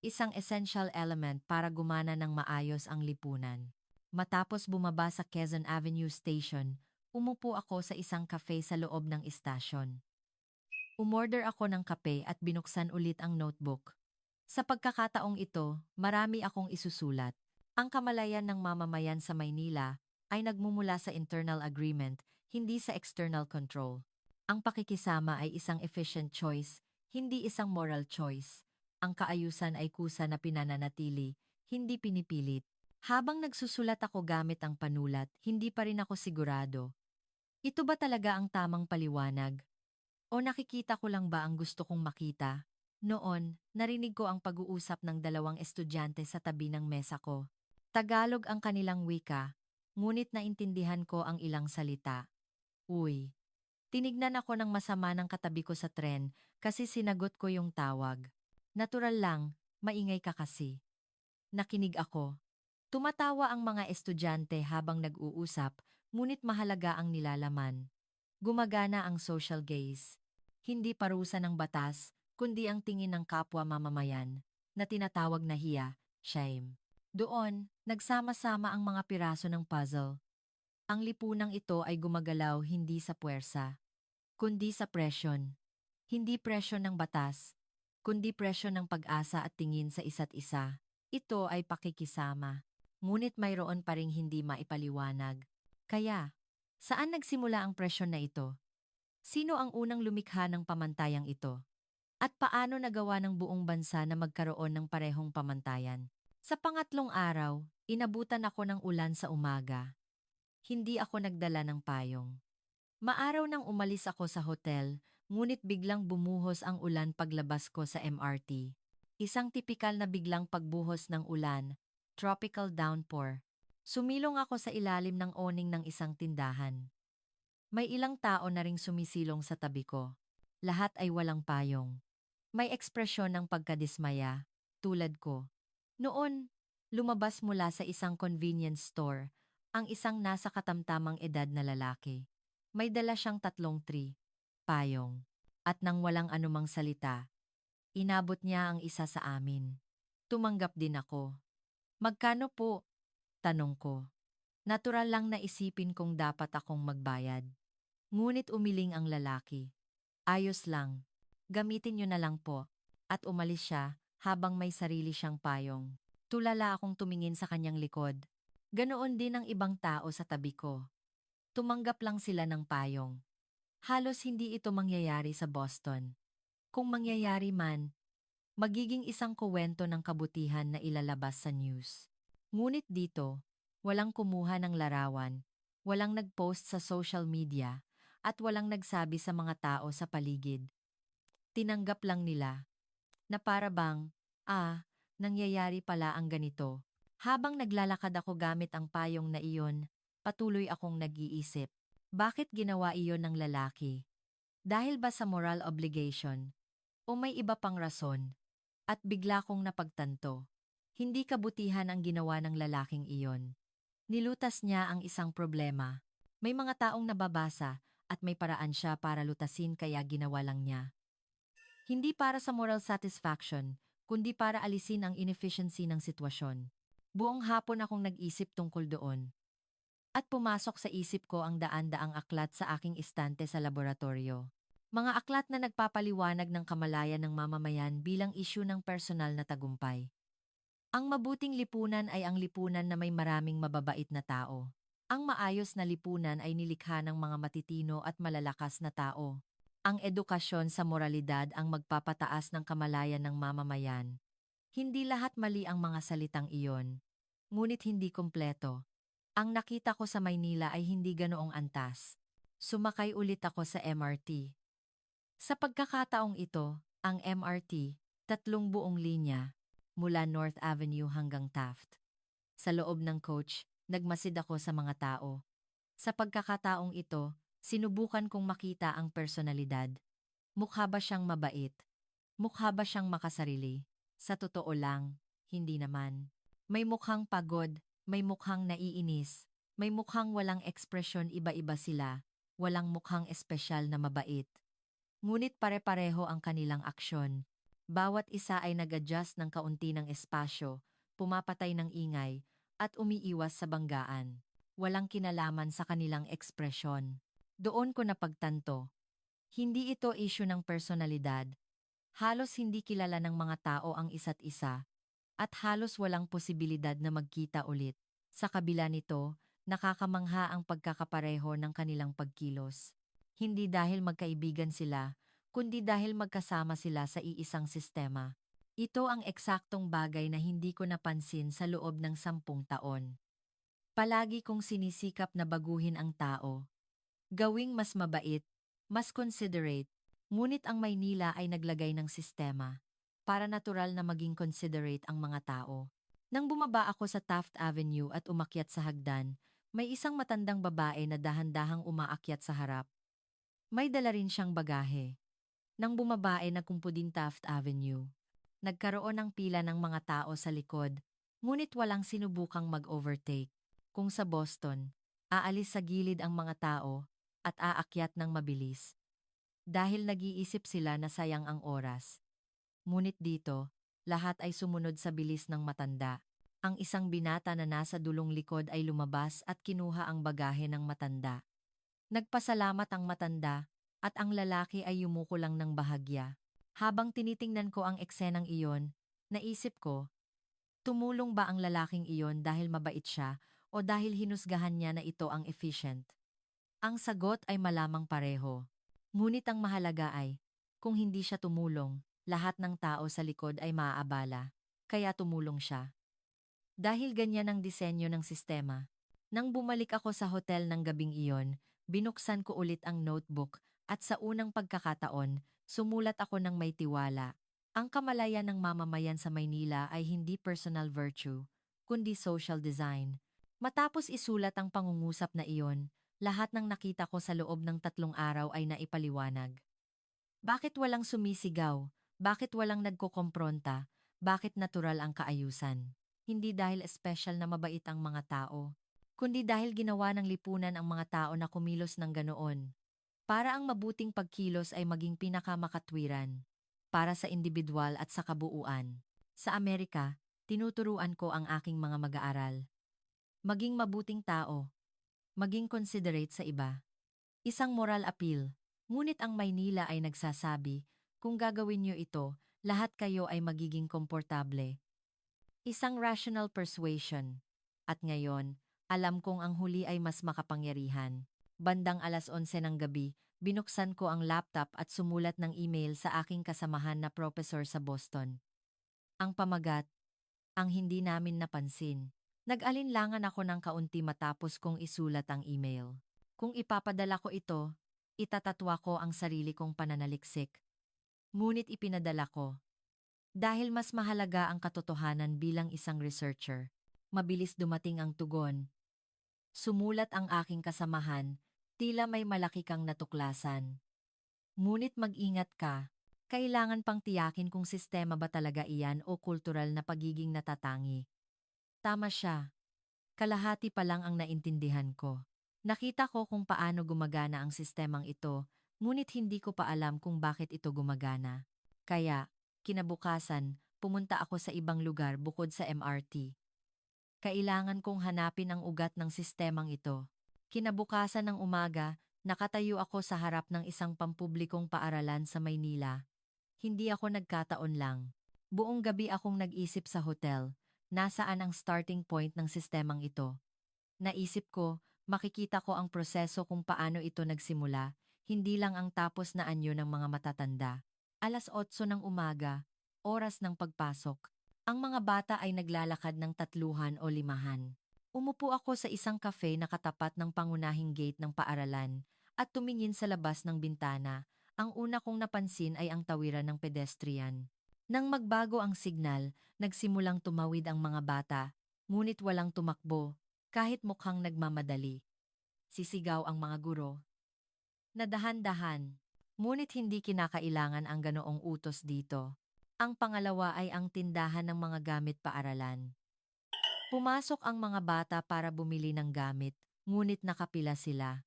Isang essential element para gumana ng maayos ang lipunan. Matapos bumaba sa Quezon Avenue Station, umupo ako sa isang cafe sa loob ng istasyon. Umorder ako ng kape at binuksan ulit ang notebook. Sa pagkakataong ito, marami akong isusulat. Ang kamalayan ng mamamayan sa Maynila ay nagmumula sa internal agreement, hindi sa external control. Ang pakikisama ay isang efficient choice, hindi isang moral choice. Ang kaayusan ay kusa na pinananatili, hindi pinipilit. Habang nagsusulat ako gamit ang panulat, hindi pa rin ako sigurado. Ito ba talaga ang tamang paliwanag? O nakikita ko lang ba ang gusto kong makita? Noon, narinig ko ang pag-uusap ng dalawang estudyante sa tabi ng mesa ko. Tagalog ang kanilang wika, ngunit naintindihan ko ang ilang salita. Uy. Tinignan ako ng masama ng katabi ko sa tren kasi sinagot ko yung tawag. Natural lang, maingay ka kasi. Nakinig ako. Tumatawa ang mga estudyante habang nag-uusap, ngunit mahalaga ang nilalaman. Gumagana ang social gaze. Hindi parusa ng batas, kundi ang tingin ng kapwa mamamayan, na tinatawag na hiya, shame. Doon, nagsama-sama ang mga piraso ng puzzle. Ang lipunang ito ay gumagalaw hindi sa puwersa, kundi sa presyon. Hindi presyon ng batas, kundi presyon ng pag-asa at tingin sa isa't isa. Ito ay pakikisama, ngunit mayroon pa ring hindi maipaliwanag. Kaya, saan nagsimula ang presyon na ito? Sino ang unang lumikha ng pamantayang ito? At paano nagawa ng buong bansa na magkaroon ng parehong pamantayan? Sa pangatlong araw, inabutan ako ng ulan sa umaga. Hindi ako nagdala ng payong. Maaraw nang umalis ako sa hotel, ngunit biglang bumuhos ang ulan paglabas ko sa MRT. Isang tipikal na biglang pagbuhos ng ulan, tropical downpour. Sumilong ako sa ilalim ng awning ng isang tindahan. May ilang tao na ring sumisilong sa tabi ko. Lahat ay walang payong. May ekspresyon ng pagkadismaya, tulad ko. Noon, lumabas mula sa isang convenience store, ang isang nasa katamtamang edad na lalaki. May dala siyang 3 payong. At nang walang anumang salita, inabot niya ang isa sa amin. Tumanggap din ako. Magkano po? Tanong ko. Natural lang na isipin kong dapat akong magbayad. Ngunit umiling ang lalaki. Ayos lang. Gamitin niyo na lang po. At umalis siya habang may sarili siyang payong. Tulala akong tumingin sa kanyang likod. Ganoon din ang ibang tao sa tabi ko. Tumanggap lang sila ng payong. Halos hindi ito mangyayari sa Boston. Kung mangyayari man, magiging isang kuwento ng kabutihan na ilalabas sa news. Ngunit dito, walang kumuha ng larawan, walang nagpost sa social media, at walang nagsabi sa mga tao sa paligid. Tinanggap lang nila na para bang, nangyayari pala ang ganito. Habang naglalakad ako gamit ang payong na iyon, patuloy akong nag-iisip. Bakit ginawa iyon ng lalaki? Dahil ba sa moral obligation? O may iba pang rason? At bigla kong napagtanto. Hindi kabutihan ang ginawa ng lalaking iyon. Nilutas niya ang isang problema. May mga taong nababasa at may paraan siya para lutasin kaya ginawa lang niya. Hindi para sa moral satisfaction, kundi para alisin ang inefficiency ng sitwasyon. Buong hapon akong nag-isip tungkol doon. At pumasok sa isip ko ang daan-daang aklat sa aking istante sa laboratorio. Mga aklat na nagpapaliwanag ng kamalayan ng mamamayan bilang isyu ng personal na tagumpay. Ang mabuting lipunan ay ang lipunan na may maraming mababait na tao. Ang maayos na lipunan ay nilikha ng mga matitino at malalakas na tao. Ang edukasyon sa moralidad ang magpapataas ng kamalayan ng mamamayan. Hindi lahat mali ang mga salitang iyon. Ngunit hindi kumpleto. Ang nakita ko sa Maynila ay hindi ganoong antas. Sumakay ulit ako sa MRT. Sa pagkakataong ito, ang MRT, 3 buong linya, mula North Avenue hanggang Taft. Sa loob ng coach, nagmasid ako sa mga tao. Sa pagkakataong ito, sinubukan kong makita ang personalidad. Mukha ba siyang mabait? Mukha ba siyang makasarili? Sa totoo lang, hindi naman. May mukhang pagod, may mukhang naiinis, may mukhang walang ekspresyon, iba-iba sila, walang mukhang espesyal na mabait. Ngunit pare-pareho ang kanilang aksyon. Bawat isa ay nag-adjust ng kaunti ng espasyo, pumapatay ng ingay, at umiiwas sa banggaan. Walang kinalaman sa kanilang ekspresyon. Doon ko napagtanto. Hindi ito issue ng personalidad. Halos hindi kilala ng mga tao ang isa't isa, at halos walang posibilidad na magkita ulit. Sa kabila nito, nakakamangha ang pagkakapareho ng kanilang pagkilos. Hindi dahil magkaibigan sila, kundi dahil magkasama sila sa iisang sistema. Ito ang eksaktong bagay na hindi ko napansin sa loob ng 10 taon. Palagi kong sinisikap na baguhin ang tao. Gawing mas mabait, mas considerate, ngunit ang Maynila ay naglagay ng sistema para natural na maging considerate ang mga tao. Nang bumaba ako sa Taft Avenue at umakyat sa hagdan, may isang matandang babae na dahan-dahang umaakyat sa harap. May dala rin siyang bagahe. Nang bumaba ay nagkumpo din Taft Avenue. Nagkaroon ng pila ng mga tao sa likod, ngunit walang sinubukang mag-overtake. Kung sa Boston, aalis sa gilid ang mga tao at aakyat ng mabilis. Dahil nag-iisip sila na sayang ang oras. Ngunit dito, lahat ay sumunod sa bilis ng matanda. Ang isang binata na nasa dulong likod ay lumabas at kinuha ang bagahe ng matanda. Nagpasalamat ang matanda, at ang lalaki ay yumuko lang ng bahagya. Habang tinitingnan ko ang eksenang iyon, naisip ko, tumulong ba ang lalaking iyon dahil mabait siya o dahil hinusgahan niya na ito ang efficient? Ang sagot ay malamang pareho. Ngunit ang mahalaga ay, kung hindi siya tumulong, lahat ng tao sa likod ay maaabala. Kaya tumulong siya. Dahil ganyan ang disenyo ng sistema. Nang bumalik ako sa hotel ng gabing iyon, binuksan ko ulit ang notebook At sa unang pagkakataon, sumulat ako ng may tiwala. Ang kamalayan ng mamamayan sa Maynila ay hindi personal virtue, kundi social design. Matapos isulat ang pangungusap na iyon, lahat ng nakita ko sa loob ng 3 araw ay naipaliwanag. Bakit walang sumisigaw? Bakit walang nagkokompronta? Bakit natural ang kaayusan? Hindi dahil espesyal na mabait ang mga tao, kundi dahil ginawa ng lipunan ang mga tao na kumilos ng ganoon. Para ang mabuting pagkilos ay maging pinakamakatwiran. Para sa individual at sa kabuuan. Sa Amerika, tinuturuan ko ang aking mga mag-aaral. Maging mabuting tao. Maging considerate sa iba. Isang moral appeal. Ngunit ang Maynila ay nagsasabi, kung gagawin niyo ito, lahat kayo ay magiging komportable. Isang rational persuasion. At ngayon, alam kong ang huli ay mas makapangyarihan. Bandang 11:00 ng gabi, binuksan ko ang laptop at sumulat ng email sa aking kasamahan na professor sa Boston. Ang pamagat, ang hindi namin napansin. Nag-alinlangan ako ng kaunti matapos kong isulat ang email. Kung ipapadala ko ito, itatatwa ko ang sarili kong pananaliksik. Ngunit ipinadala ko. Dahil mas mahalaga ang katotohanan bilang isang researcher. Mabilis dumating ang tugon. Sumulat ang aking kasamahan, tila may malaki kang natuklasan. Ngunit mag-ingat ka. Kailangan pang tiyakin kung sistema ba talaga iyan o kultural na pagiging natatangi. Tama siya. Kalahati pa lang ang naintindihan ko. Nakita ko kung paano gumagana ang sistemang ito, ngunit hindi ko pa alam kung bakit ito gumagana. Kaya, kinabukasan, pumunta ako sa ibang lugar bukod sa MRT. Kailangan kong hanapin ang ugat ng sistemang ito. Kinabukasan ng umaga, nakatayo ako sa harap ng isang pampublikong paaralan sa Maynila. Hindi ako nagkataon lang. Buong gabi akong nag-isip sa hotel, nasaan ang starting point ng sistemang ito. Naisip ko, makikita ko ang proseso kung paano ito nagsimula, hindi lang ang tapos na anyo ng mga matatanda. 8:00 ng umaga, oras ng pagpasok. Ang mga bata ay naglalakad ng 3 o 5. Umupo ako sa isang cafe na katapat ng pangunahing gate ng paaralan at tumingin sa labas ng bintana. Ang una kong napansin ay ang tawiran ng pedestrian. Nang magbago ang signal, nagsimulang tumawid ang mga bata, ngunit walang tumakbo, kahit mukhang nagmamadali. Sisigaw ang mga guro. Nadahan-dahan. Ngunit hindi kinakailangan ang ganoong utos dito. Ang pangalawa ay ang tindahan ng mga gamit paaralan. Pumasok ang mga bata para bumili ng gamit, ngunit nakapila sila.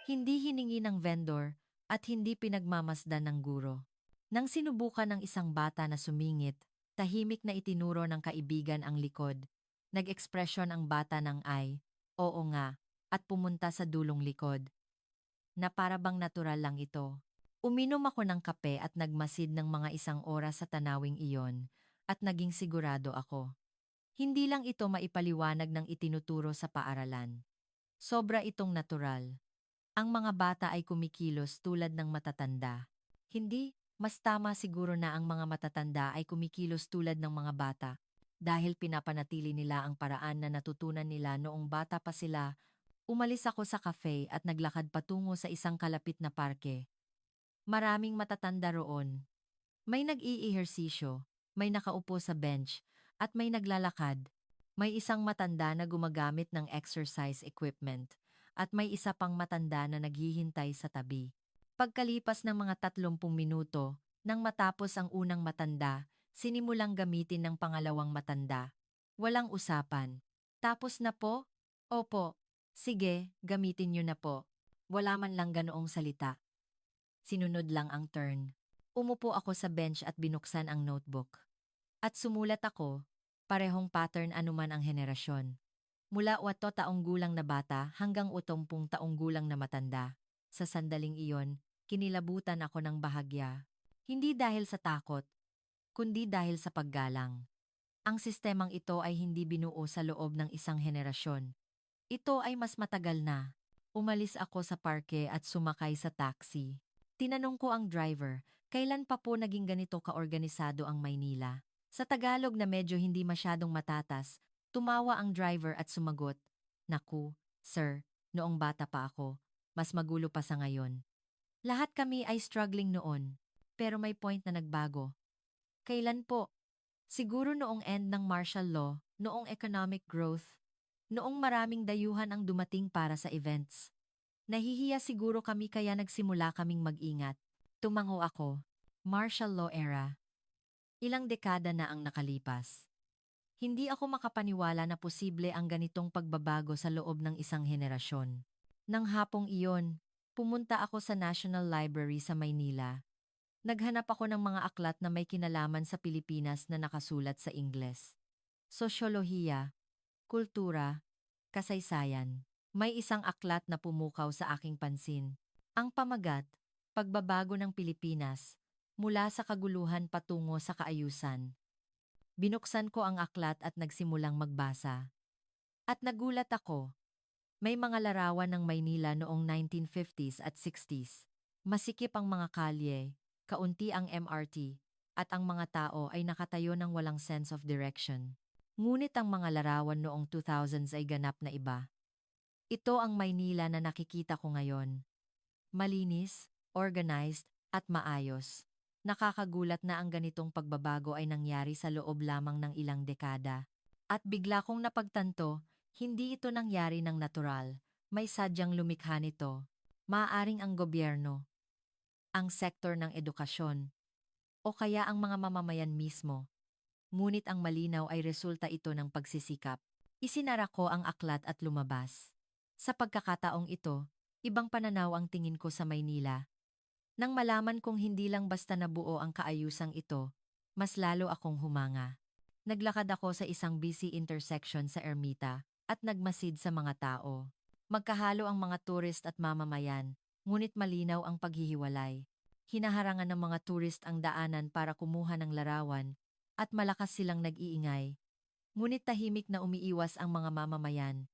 Hindi hiningi ng vendor at hindi pinagmamasdan ng guro. Nang sinubukan ng isang bata na sumingit, tahimik na itinuro ng kaibigan ang likod. Nag-ekspresyon ang bata ng ay, oo nga, at pumunta sa dulong likod. Na para bang natural lang ito. Uminom ako ng kape at nagmasid ng mga 1 oras sa tanawing iyon, at naging sigurado ako. Hindi lang ito maipaliwanag ng itinuturo sa paaralan. Sobra itong natural. Ang mga bata ay kumikilos tulad ng matatanda. Hindi, mas tama siguro na ang mga matatanda ay kumikilos tulad ng mga bata dahil pinapanatili nila ang paraan na natutunan nila noong bata pa sila. Umalis ako sa cafe at naglakad patungo sa isang kalapit na parke. Maraming matatanda roon. May nag-iihersisyo, may nakaupo sa bench, at may naglalakad. May isang matanda na gumagamit ng exercise equipment, at may isa pang matanda na naghihintay sa tabi. Pagkalipas ng mga 30 minuto, nang matapos ang unang matanda, sinimulang gamitin ng pangalawang matanda. Walang usapan. Tapos na po? Opo. Sige, gamitin niyo na po. Wala man lang ganoong salita. Sinunod lang ang turn. Umupo ako sa bench at binuksan ang notebook. At sumulat ako, parehong pattern anuman ang henerasyon. Mula 8 taong gulang na bata hanggang 80 taong gulang na matanda. Sa sandaling iyon, kinilabutan ako ng bahagya. Hindi dahil sa takot, kundi dahil sa paggalang. Ang sistemang ito ay hindi binuo sa loob ng isang henerasyon. Ito ay mas matagal na. Umalis ako sa parke at sumakay sa taxi. Tinanong ko ang driver, kailan pa po naging ganito kaorganisado ang Maynila? Sa Tagalog na medyo hindi masyadong matatas, tumawa ang driver at sumagot, "Naku, sir, noong bata pa ako, mas magulo pa sa ngayon." Lahat kami ay struggling noon. Pero may point na nagbago. Kailan po? Siguro noong end ng martial law, noong economic growth, noong maraming dayuhan ang dumating para sa events. Nahihiya siguro kami kaya nagsimula kaming mag-ingat. Tumango ako. Martial law era. Ilang dekada na ang nakalipas. Hindi ako makapaniwala na posible ang ganitong pagbabago sa loob ng isang henerasyon. Nang hapong iyon, pumunta ako sa National Library sa Maynila. Naghanap ako ng mga aklat na may kinalaman sa Pilipinas na nakasulat sa Ingles. Sosyolohiya, kultura, kasaysayan. May isang aklat na pumukaw sa aking pansin. Ang pamagat, Pagbabago ng Pilipinas, mula sa kaguluhan patungo sa kaayusan. Binuksan ko ang aklat at nagsimulang magbasa. At nagulat ako. May mga larawan ng Maynila noong 1950s at 60s. Masikip ang mga kalye, kaunti ang MRT, at ang mga tao ay nakatayo ng walang sense of direction. Ngunit ang mga larawan noong 2000s ay ganap na iba. Ito ang Maynila na nakikita ko ngayon. Malinis, organized, at maayos. Nakakagulat na ang ganitong pagbabago ay nangyari sa loob lamang ng ilang dekada. At bigla kong napagtanto, hindi ito nangyari ng natural. May sadyang lumikha nito. Maaaring ang gobyerno, ang sektor ng edukasyon, o kaya ang mga mamamayan mismo. Ngunit ang malinaw ay resulta ito ng pagsisikap. Isinara ko ang aklat at lumabas. Sa pagkakataong ito, ibang pananaw ang tingin ko sa Maynila. Nang malaman kong hindi lang basta nabuo ang kaayusang ito, mas lalo akong humanga. Naglakad ako sa isang busy intersection sa Ermita at nagmasid sa mga tao. Magkahalo ang mga turist at mamamayan, ngunit malinaw ang paghihiwalay. Hinaharangan ng mga turist ang daanan para kumuha ng larawan at malakas silang nag-iingay. Ngunit tahimik na umiiwas ang mga mamamayan.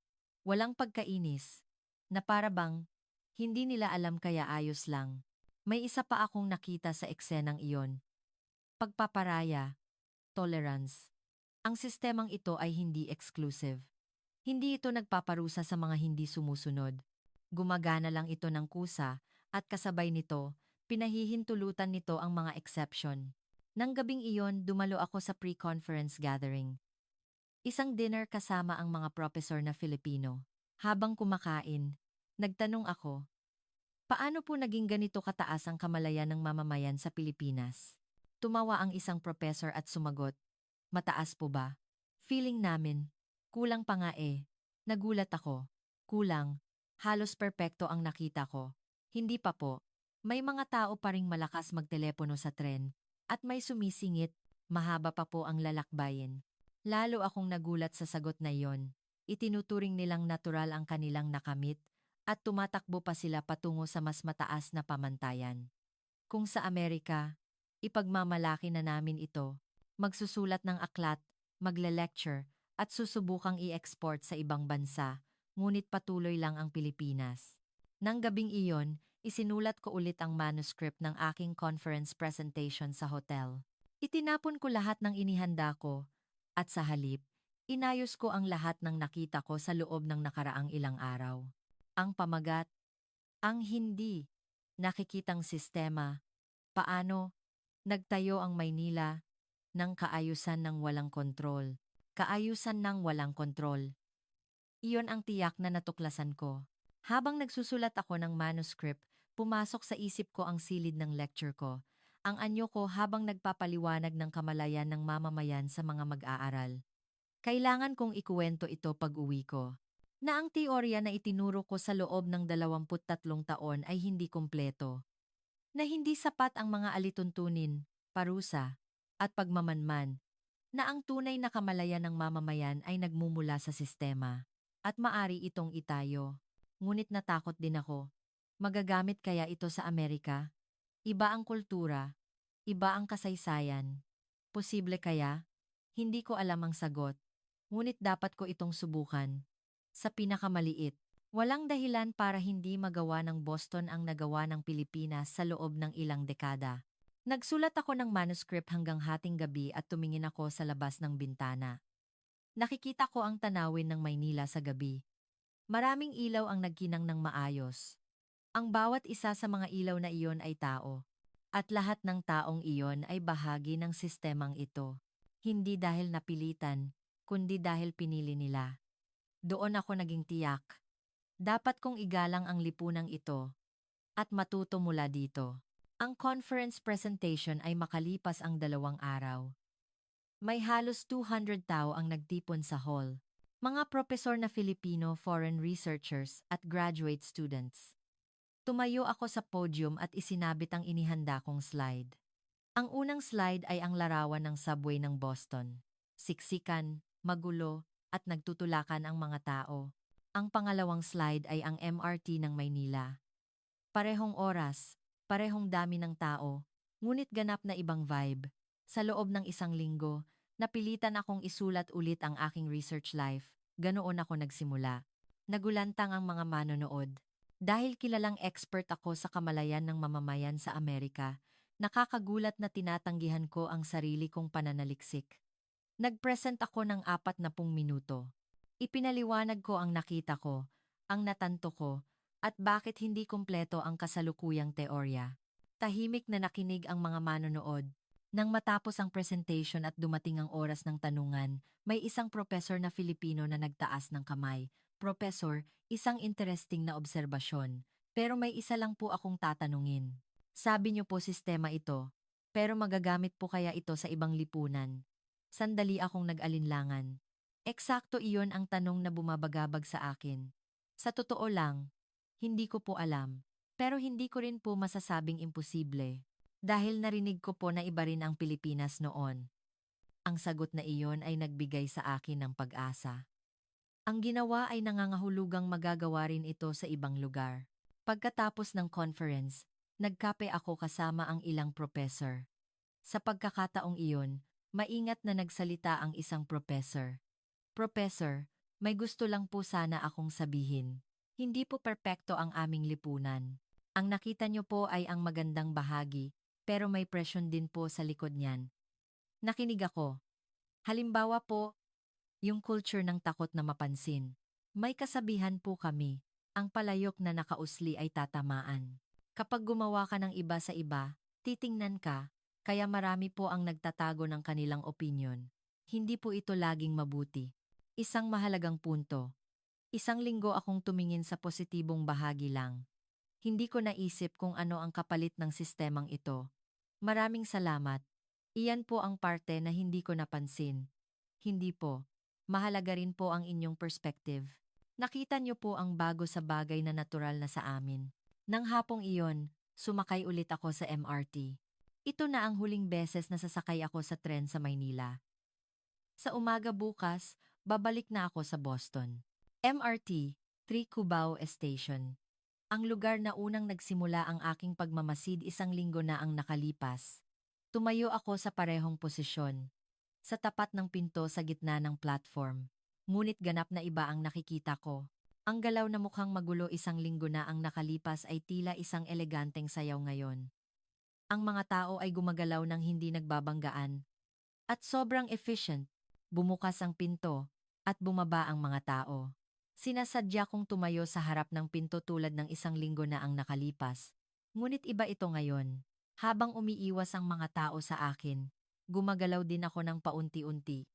Walang pagkainis, na para bang hindi nila alam kaya ayos lang. May isa pa akong nakita sa eksenang iyon. Pagpaparaya, tolerance. Ang sistemang ito ay hindi exclusive. Hindi ito nagpaparusa sa mga hindi sumusunod. Gumagana lang ito ng kusa at kasabay nito, pinahihintulutan nito ang mga exception. Nang gabing iyon, dumalo ako sa pre-conference gathering. Isang dinner kasama ang mga professor na Filipino. Habang kumakain, nagtanong ako, paano po naging ganito kataas ang kamalayan ng mamamayan sa Pilipinas? Tumawa ang isang professor at sumagot, mataas po ba? Feeling namin, kulang pa nga eh. Nagulat ako. Kulang. Halos perpekto ang nakita ko. Hindi pa po. May mga tao pa ring malakas magtelepono sa tren. At may sumisingit, mahaba pa po ang lalakbayin. Lalo akong nagulat sa sagot na iyon. Itinuturing nilang natural ang kanilang nakamit at tumatakbo pa sila patungo sa mas mataas na pamantayan. Kung sa Amerika, ipagmamalaki na namin ito. Magsusulat ng aklat, magle-lecture, at susubukang i-export sa ibang bansa, ngunit patuloy lang ang Pilipinas. Nang gabing iyon, isinulat ko ulit ang manuscript ng aking conference presentation sa hotel. Itinapon ko lahat ng inihanda ko, at sa halip, inayos ko ang lahat ng nakita ko sa loob ng nakaraang ilang araw. Ang pamagat, ang hindi nakikitang sistema, paano nagtayo ang Maynila ng kaayusan ng walang kontrol. Kaayusan ng walang kontrol. Iyon ang tiyak na natuklasan ko. Habang nagsusulat ako ng manuscript, pumasok sa isip ko ang silid ng lecture ko. Ang anyo ko habang nagpapaliwanag ng kamalayan ng mamamayan sa mga mag-aaral. Kailangan kong ikuwento ito pag-uwi ko. Na ang teorya na itinuro ko sa loob ng 23 taon ay hindi kumpleto. Na hindi sapat ang mga alituntunin, parusa, at pagmamanman, na ang tunay na kamalayan ng mamamayan ay nagmumula sa sistema, at maari itong itayo. Ngunit natakot din ako. Magagamit kaya ito sa Amerika? Iba ang kultura, iba ang kasaysayan. Posible kaya? Hindi ko alam ang sagot. Ngunit dapat ko itong subukan. Sa pinakamaliit, walang dahilan para hindi magawa ng Boston ang nagawa ng Pilipinas sa loob ng ilang dekada. Nagsulat ako ng manuscript hanggang hating gabi at tumingin ako sa labas ng bintana. Nakikita ko ang tanawin ng Maynila sa gabi. Maraming ilaw ang nagkinang ng maayos. Ang bawat isa sa mga ilaw na iyon ay tao. At lahat ng taong iyon ay bahagi ng sistemang ito. Hindi dahil napilitan, kundi dahil pinili nila. Doon ako naging tiyak. Dapat kong igalang ang lipunang ito at matuto mula dito. Ang conference presentation ay makalipas ang 2 araw. May halos 200 tao ang nagtipon sa hall. Mga propesor na Filipino, foreign researchers at graduate students. Tumayo ako sa podium at isinabit ang inihanda kong slide. Ang unang slide ay ang larawan ng subway ng Boston. Siksikan, magulo, at nagtutulakan ang mga tao. Ang pangalawang slide ay ang MRT ng Maynila. Parehong oras, parehong dami ng tao, ngunit ganap na ibang vibe. Sa loob ng 1 linggo, napilitan akong isulat ulit ang aking research life. Ganoon ako nagsimula. Nagulantang ang mga manonood. Dahil kilalang expert ako sa kamalayan ng mamamayan sa Amerika, nakakagulat na tinatanggihan ko ang sarili kong pananaliksik. Nagpresent ako ng 40 minuto. Ipinaliwanag ko ang nakita ko, ang natanto ko, at bakit hindi kumpleto ang kasalukuyang teorya. Tahimik na nakinig ang mga manonood. Nang matapos ang presentation at dumating ang oras ng tanungan, may isang professor na Filipino na nagtaas ng kamay. Professor, isang interesting na obserbasyon. Pero may isa lang po akong tatanungin. Sabi niyo po sistema ito, pero magagamit po kaya ito sa ibang lipunan? Sandali akong nag-alinlangan. Eksakto iyon ang tanong na bumabagabag sa akin. Sa totoo lang, hindi ko po alam. Pero hindi ko rin po masasabing imposible. Dahil narinig ko po na iba rin ang Pilipinas noon. Ang sagot na iyon ay nagbigay sa akin ng pag-asa. Ang ginawa ay nangangahulugang magagawa rin ito sa ibang lugar. Pagkatapos ng conference, nagkape ako kasama ang ilang professor. Sa pagkakataong iyon, maingat na nagsalita ang isang professor. Professor, may gusto lang po sana akong sabihin. Hindi po perpekto ang aming lipunan. Ang nakita niyo po ay ang magandang bahagi, pero may presyon din po sa likod niyan. Nakinig ako. Halimbawa po, yung culture ng takot na mapansin. May kasabihan po kami, ang palayok na nakausli ay tatamaan. Kapag gumawa ka ng iba sa iba, titingnan ka, kaya marami po ang nagtatago ng kanilang opinyon. Hindi po ito laging mabuti. Isang mahalagang punto. 1 linggo akong tumingin sa positibong bahagi lang. Hindi ko naisip kung ano ang kapalit ng sistemang ito. Maraming salamat. Iyan po ang parte na hindi ko napansin. Hindi po. Mahalaga rin po ang inyong perspective. Nakita niyo po ang bago sa bagay na natural na sa amin. Nang hapong iyon, sumakay ulit ako sa MRT. Ito na ang huling beses na sasakay ako sa tren sa Maynila. Sa umaga bukas, babalik na ako sa Boston. MRT, 3 Cubao Station. Ang lugar na unang nagsimula ang aking pagmamasid 1 linggo na ang nakalipas. Tumayo ako sa parehong posisyon. Sa tapat ng pinto sa gitna ng platform. Ngunit ganap na iba ang nakikita ko. Ang galaw na mukhang magulo 1 linggo na ang nakalipas ay tila isang eleganteng sayaw ngayon. Ang mga tao ay gumagalaw ng hindi nagbabanggaan. At sobrang efficient. Bumukas ang pinto at bumaba ang mga tao. Sinasadya kong tumayo sa harap ng pinto tulad ng 1 linggo na ang nakalipas. Ngunit iba ito ngayon. Habang umiiwas ang mga tao sa akin, gumagalaw din ako ng paunti-unti.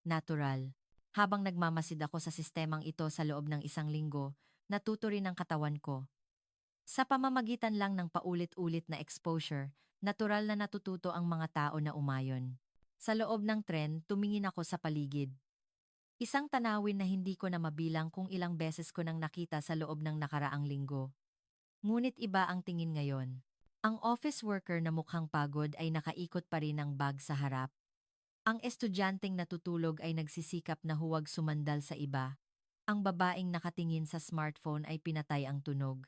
Natural. Habang nagmamasid ako sa sistemang ito sa loob ng 1 linggo, natuto rin ang katawan ko. Sa pamamagitan lang ng paulit-ulit na exposure, natural na natututo ang mga tao na umayon. Sa loob ng tren, tumingin ako sa paligid. Isang tanawin na hindi ko na mabilang kung ilang beses ko nang nakita sa loob ng nakaraang linggo. Ngunit iba ang tingin ngayon. Ang office worker na mukhang pagod ay nakaikot pa rin ng bag sa harap. Ang estudyanteng natutulog ay nagsisikap na huwag sumandal sa iba. Ang babaeng nakatingin sa smartphone ay pinatay ang tunog.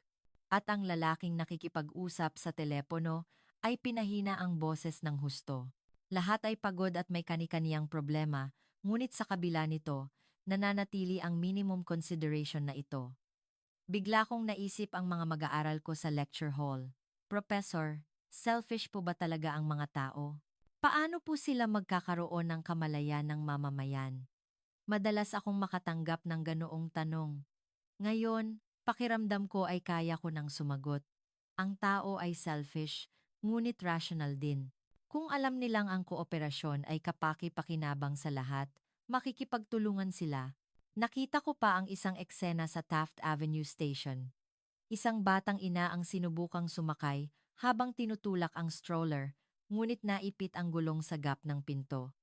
At ang lalaking nakikipag-usap sa telepono ay pinahina ang boses ng husto. Lahat ay pagod at may kani-kaniyang problema, ngunit sa kabila nito, nananatili ang minimum consideration na ito. Bigla kong naisip ang mga mag-aaral ko sa lecture hall. Professor, selfish po ba talaga ang mga tao? Paano po sila magkakaroon ng kamalayan ng mamamayan? Madalas akong makatanggap ng ganoong tanong. Ngayon, Pakiramdam ko ay kaya ko nang sumagot. Ang tao ay selfish, ngunit rational din. Kung alam nilang ang kooperasyon ay kapaki-pakinabang sa lahat, makikipagtulungan sila. Nakita ko pa ang isang eksena sa Taft Avenue Station. Isang batang ina ang sinubukang sumakay habang tinutulak ang stroller, ngunit naipit ang gulong sa gap ng pinto.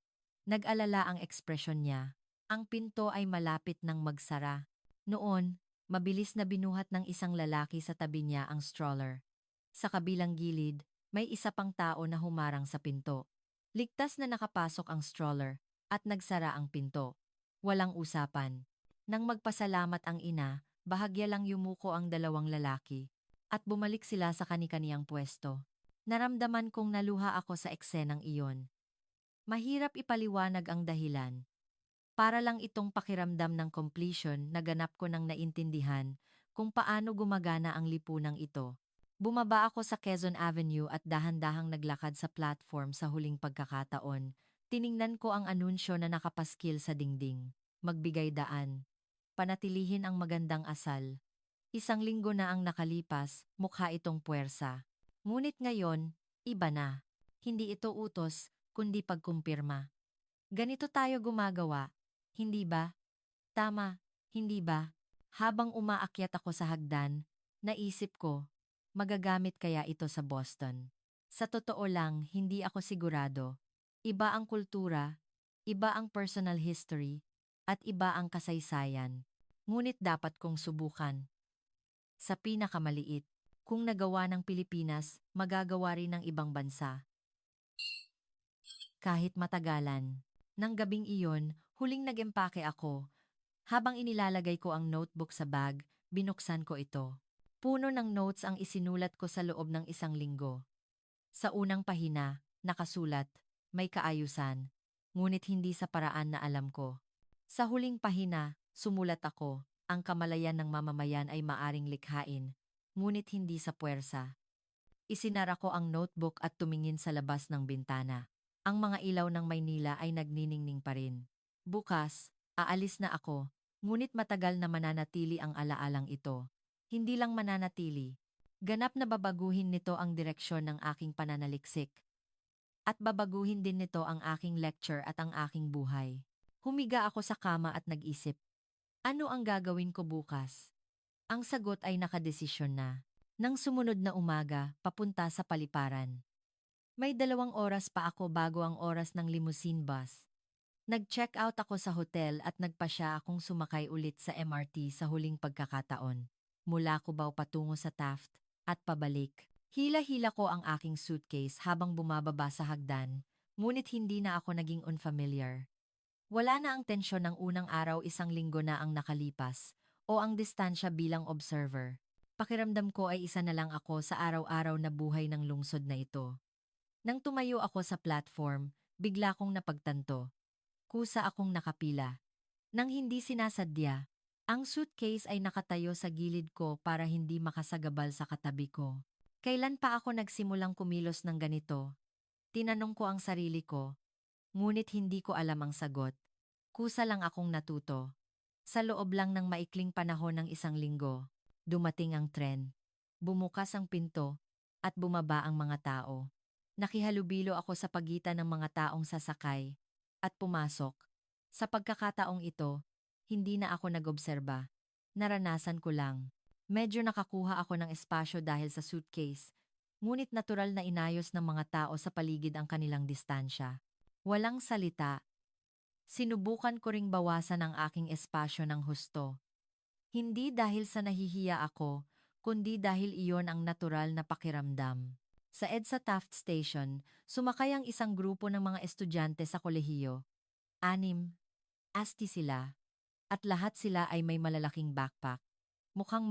Nag-alala ang ekspresyon niya. Ang pinto ay malapit ng magsara. Noon, mabilis na binuhat ng isang lalaki sa tabi niya ang stroller. Sa kabilang gilid, may isa pang tao na humarang sa pinto. Ligtas na nakapasok ang stroller at nagsara ang pinto. Walang usapan. Nang magpasalamat ang ina, bahagya lang yumuko ang dalawang lalaki at bumalik sila sa kani-kaniyang pwesto. Naramdaman kong naluha ako sa eksenang iyon. Mahirap ipaliwanag ang dahilan. Para lang itong pakiramdam ng completion na ganap ko nang naintindihan kung paano gumagana ang lipunang ito. Bumaba ako sa Quezon Avenue at dahan-dahang naglakad sa platform sa huling pagkakataon. Tiningnan ko ang anunsyo na nakapaskil sa dingding. Magbigay daan. Panatilihin ang magandang asal. Isang linggo na ang nakalipas, mukha itong puwersa. Ngunit ngayon, iba na. Hindi ito utos, kundi pagkumpirma. Ganito tayo gumagawa, hindi ba? Tama, hindi ba? Habang umaakyat ako sa hagdan, naisip ko, magagamit kaya ito sa Boston. Sa totoo lang, hindi ako sigurado. Iba ang kultura, iba ang personal history, at iba ang kasaysayan. Ngunit dapat kong subukan. Sa pinakamaliit, kung nagawa ng Pilipinas, magagawa rin ng ibang bansa. Kahit matagalan. Nang gabing iyon, huling nag-empake ako. Habang inilalagay ko ang notebook sa bag, binuksan ko ito. Puno ng notes ang isinulat ko sa loob ng isang linggo. Sa unang pahina, nakasulat, may kaayusan, ngunit hindi sa paraan na alam ko. Sa huling pahina, sumulat ako, ang kamalayan ng mamamayan ay maaring likhain, ngunit hindi sa puwersa. Isinara ko ang notebook at tumingin sa labas ng bintana. Ang mga ilaw ng Maynila ay nagniningning pa rin. Bukas, aalis na ako, ngunit matagal na mananatili ang alaalang ito. Hindi lang mananatili. Ganap na babaguhin nito ang direksyon ng aking pananaliksik. At babaguhin din nito ang aking lecture at ang aking buhay. Humiga ako sa kama at nag-isip. Ano ang gagawin ko bukas? Ang sagot ay nakadesisyon na. Nang sumunod na umaga, papunta sa paliparan. May 2 oras pa ako bago ang oras ng limousine bus. Nag-check out ako sa hotel at nagpasya akong sumakay ulit sa MRT sa huling pagkakataon. Mula Cubao patungo sa Taft at pabalik. Hila-hila ko ang aking suitcase habang bumababa sa hagdan, ngunit hindi na ako naging unfamiliar. Wala na ang tensyon ng unang araw, isang linggo na ang nakalipas, o ang distansya bilang observer. Pakiramdam ko ay isa na lang ako sa araw-araw na buhay ng lungsod na ito. Nang tumayo ako sa platform, bigla kong napagtanto. Kusa akong nakapila. Nang hindi sinasadya, ang suitcase ay nakatayo sa gilid ko para hindi makasagabal sa katabi ko. Kailan pa ako nagsimulang kumilos ng ganito? Tinanong ko ang sarili ko, ngunit hindi ko alam ang sagot. Kusa lang akong natuto. Sa loob lang ng maikling panahon ng isang linggo, dumating ang tren. Bumukas ang pinto, at bumaba ang mga tao. Nakihalubilo ako sa pagitan ng mga taong sasakay, at pumasok. Sa pagkakataong ito, hindi na ako nag-obserba. Naranasan ko lang. Medyo nakakuha ako ng espasyo dahil sa suitcase, ngunit natural na inayos ng mga tao sa paligid ang kanilang distansya. Walang salita. Sinubukan ko ring bawasan ang aking espasyo ng husto. Hindi dahil sa nahihiya ako, kundi dahil iyon ang natural na pakiramdam. Sa EDSA Taft Station, sumakay ang isang grupo ng mga estudyante sa kolehiyo. 6, asti sila. At lahat sila ay may malalaking backpack. Mukhang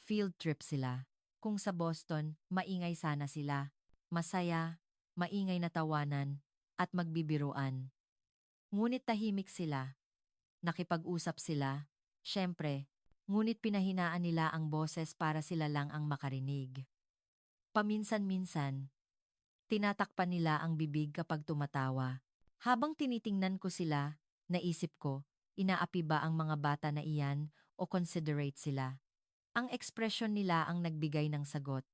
field trip sila. Kung sa Boston, maingay sana sila. Masaya, maingay na tawanan, at magbibiruan. Ngunit tahimik sila. Nakipag-usap sila. Siyempre, ngunit pinahinaan nila ang boses para sila lang ang makarinig. Paminsan-minsan, tinatakpan nila ang bibig kapag tumatawa. Habang tinitingnan ko sila, naisip ko, inaapi ba ang mga bata na iyan o considerate sila? Ang ekspresyon nila ang nagbigay ng sagot.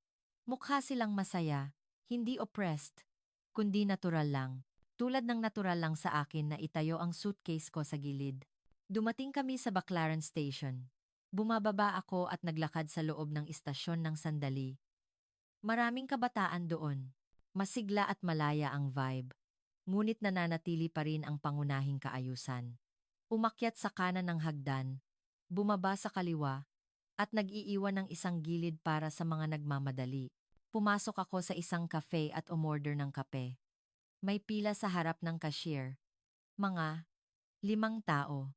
Mukha silang masaya, hindi oppressed, kundi natural lang. Tulad ng natural lang sa akin na itayo ang suitcase ko sa gilid. Dumating kami sa Baclaran Station. Bumababa ako at naglakad sa loob ng istasyon ng sandali. Maraming kabataan doon. Masigla at malaya ang vibe. Ngunit nananatili pa rin ang pangunahing kaayusan. Umakyat sa kanan ng hagdan, bumaba sa kaliwa, at nag-iiwan ng isang gilid para sa mga nagmamadali. Pumasok ako sa isang cafe at umorder ng kape. May pila sa harap ng cashier. Mga 5 tao.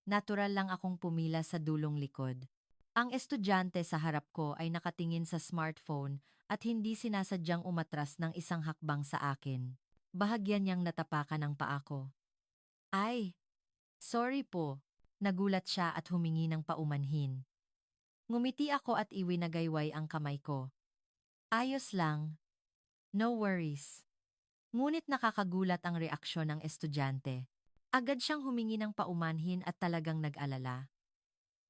Natural lang akong pumila sa dulong likod. Ang estudyante sa harap ko ay nakatingin sa smartphone at hindi sinasadyang umatras ng isang hakbang sa akin. Bahagyan niyang natapakan ang paa ko. Ay, sorry po. Nagulat siya at humingi ng paumanhin. Ngumiti ako at iwinagayway ang kamay ko. Ayos lang. No worries. Ngunit nakakagulat ang reaksyon ng estudyante. Agad siyang humingi ng paumanhin at talagang nag-alala.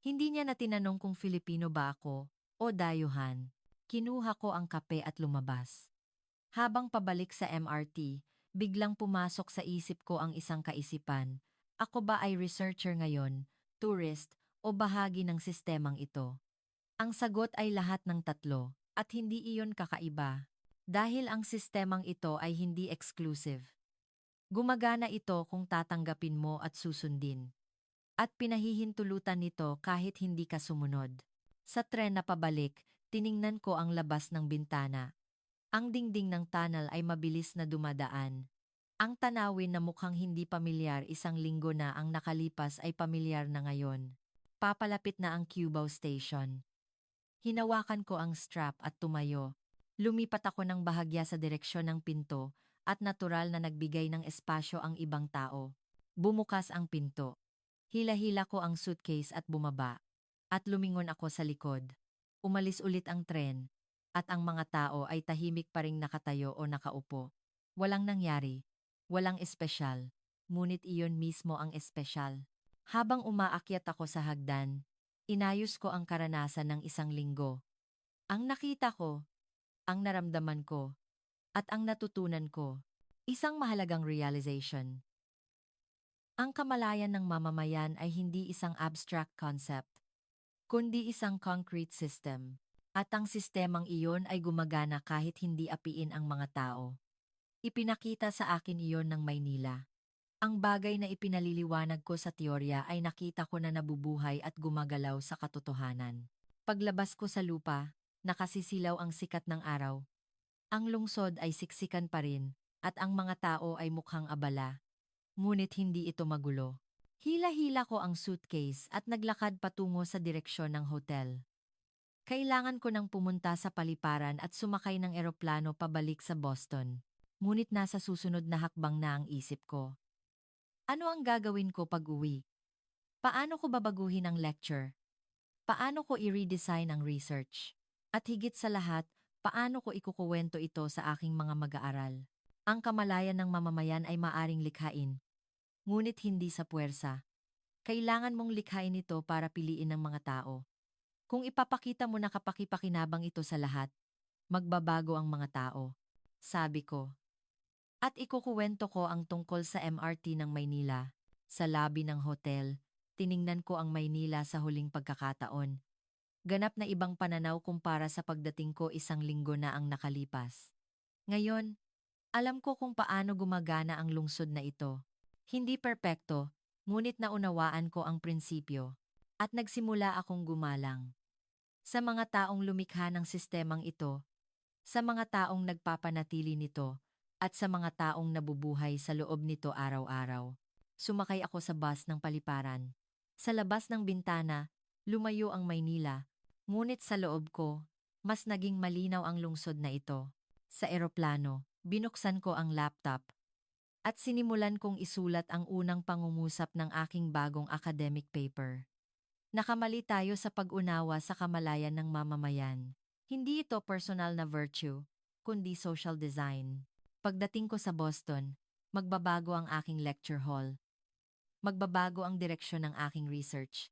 Hindi niya na tinanong kung Filipino ba ako o dayuhan. Kinuha ko ang kape at lumabas. Habang pabalik sa MRT, biglang pumasok sa isip ko ang isang kaisipan. Ako ba ay researcher ngayon, tourist, o bahagi ng sistemang ito? Ang sagot ay lahat ng tatlo, at hindi iyon kakaiba. Dahil ang sistemang ito ay hindi exclusive. Gumagana ito kung tatanggapin mo at susundin. At pinahihintulutan nito kahit hindi ka sumunod. Sa tren na pabalik, tiningnan ko ang labas ng bintana. Ang dingding ng tunnel ay mabilis na dumadaan. Ang tanawin na mukhang hindi pamilyar isang linggo na ang nakalipas ay pamilyar na ngayon. Papalapit na ang Cubao Station. Hinawakan ko ang strap at tumayo. Lumipat ako ng bahagya sa direksyon ng pinto at natural na nagbigay ng espasyo ang ibang tao. Bumukas ang pinto. Hila-hila ko ang suitcase at bumaba. At lumingon ako sa likod. Umalis ulit ang tren. At ang mga tao ay tahimik pa ring nakatayo o nakaupo. Walang nangyari. Walang espesyal. Ngunit iyon mismo ang espesyal. Habang umaakyat ako sa hagdan, inayos ko ang karanasan ng isang linggo. Ang nakita ko, ang naramdaman ko, at ang natutunan ko. Isang mahalagang realization. Ang kamalayan ng mamamayan ay hindi isang abstract concept, kundi isang concrete system. At ang sistemang iyon ay gumagana kahit hindi apiin ang mga tao. Ipinakita sa akin iyon ng Maynila. Ang bagay na ipinaliliwanag ko sa teorya ay nakita ko na nabubuhay at gumagalaw sa katotohanan. Paglabas ko sa lupa, nakasisilaw ang sikat ng araw. Ang lungsod ay siksikan pa rin, at ang mga tao ay mukhang abala. Ngunit hindi ito magulo. Hila-hila ko ang suitcase at naglakad patungo sa direksyon ng hotel. Kailangan ko nang pumunta sa paliparan at sumakay ng eroplano pabalik sa Boston. Ngunit nasa susunod na hakbang na ang isip ko. Ano ang gagawin ko pag-uwi? Paano ko babaguhin ang lecture? Paano ko i-redesign ang research? At higit sa lahat, paano ko ikukuwento ito sa aking mga mag-aaral? Ang kamalayan ng mamamayan ay maaring likhain, ngunit hindi sa puwersa. Kailangan mong likhain ito para piliin ng mga tao. Kung ipapakita mo na kapakipakinabang ito sa lahat, magbabago ang mga tao. Sabi ko. At ikukuwento ko ang tungkol sa MRT ng Maynila. Sa lobby ng hotel, tiningnan ko ang Maynila sa huling pagkakataon. Ganap na ibang pananaw kumpara sa pagdating ko isang linggo na ang nakalipas. Ngayon, alam ko kung paano gumagana ang lungsod na ito. Hindi perpekto, ngunit naunawaan ko ang prinsipyo. At nagsimula akong gumalang. Sa mga taong lumikha ng sistemang ito, sa mga taong nagpapanatili nito, at sa mga taong nabubuhay sa loob nito araw-araw. Sumakay ako sa bus ng paliparan. Sa labas ng bintana, lumayo ang Maynila, ngunit sa loob ko, mas naging malinaw ang lungsod na ito. Sa eroplano, binuksan ko ang laptop at sinimulan kong isulat ang unang pangungusap ng aking bagong academic paper. Nakamali tayo sa pag-unawa sa kamalayan ng mamamayan. Hindi ito personal na virtue, kundi social design. Pagdating ko sa Boston, magbabago ang aking lecture hall. Magbabago ang direksyon ng aking research.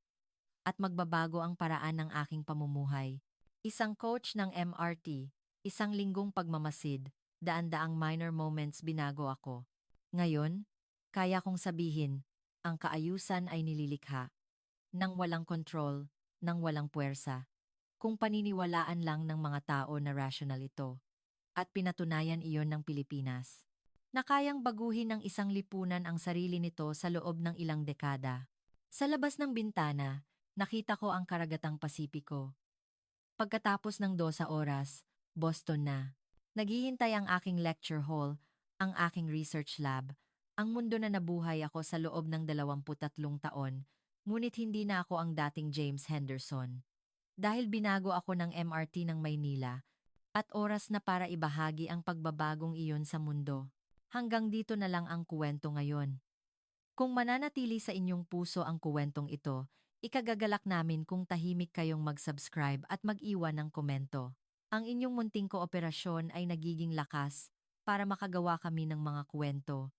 at magbabago ang paraan ng aking pamumuhay. Isang coach ng MRT, isang linggong pagmamasid, daan-daang minor moments binago ako. Ngayon, kaya kong sabihin, ang kaayusan ay nililikha. Nang walang kontrol, nang walang puwersa. Kung paniniwalaan lang ng mga tao na rational ito. At pinatunayan iyon ng Pilipinas. Na kayang baguhin ng isang lipunan ang sarili nito sa loob ng ilang dekada. Sa labas ng bintana, nakita ko ang karagatang Pasipiko. Pagkatapos ng 12 oras, Boston na. Naghihintay ang aking lecture hall, ang aking research lab, ang mundo na nabuhay ako sa loob ng 23 taon, ngunit hindi na ako ang dating James Henderson. Dahil binago ako ng MRT ng Maynila, at oras na para ibahagi ang pagbabagong iyon sa mundo. Hanggang dito na lang ang kuwento ngayon. Kung mananatili sa inyong puso ang kuwentong ito, ikagagalak namin kung tahimik kayong mag-subscribe at mag-iwan ng komento. Ang inyong munting kooperasyon ay nagiging lakas para makagawa kami ng mga kuwento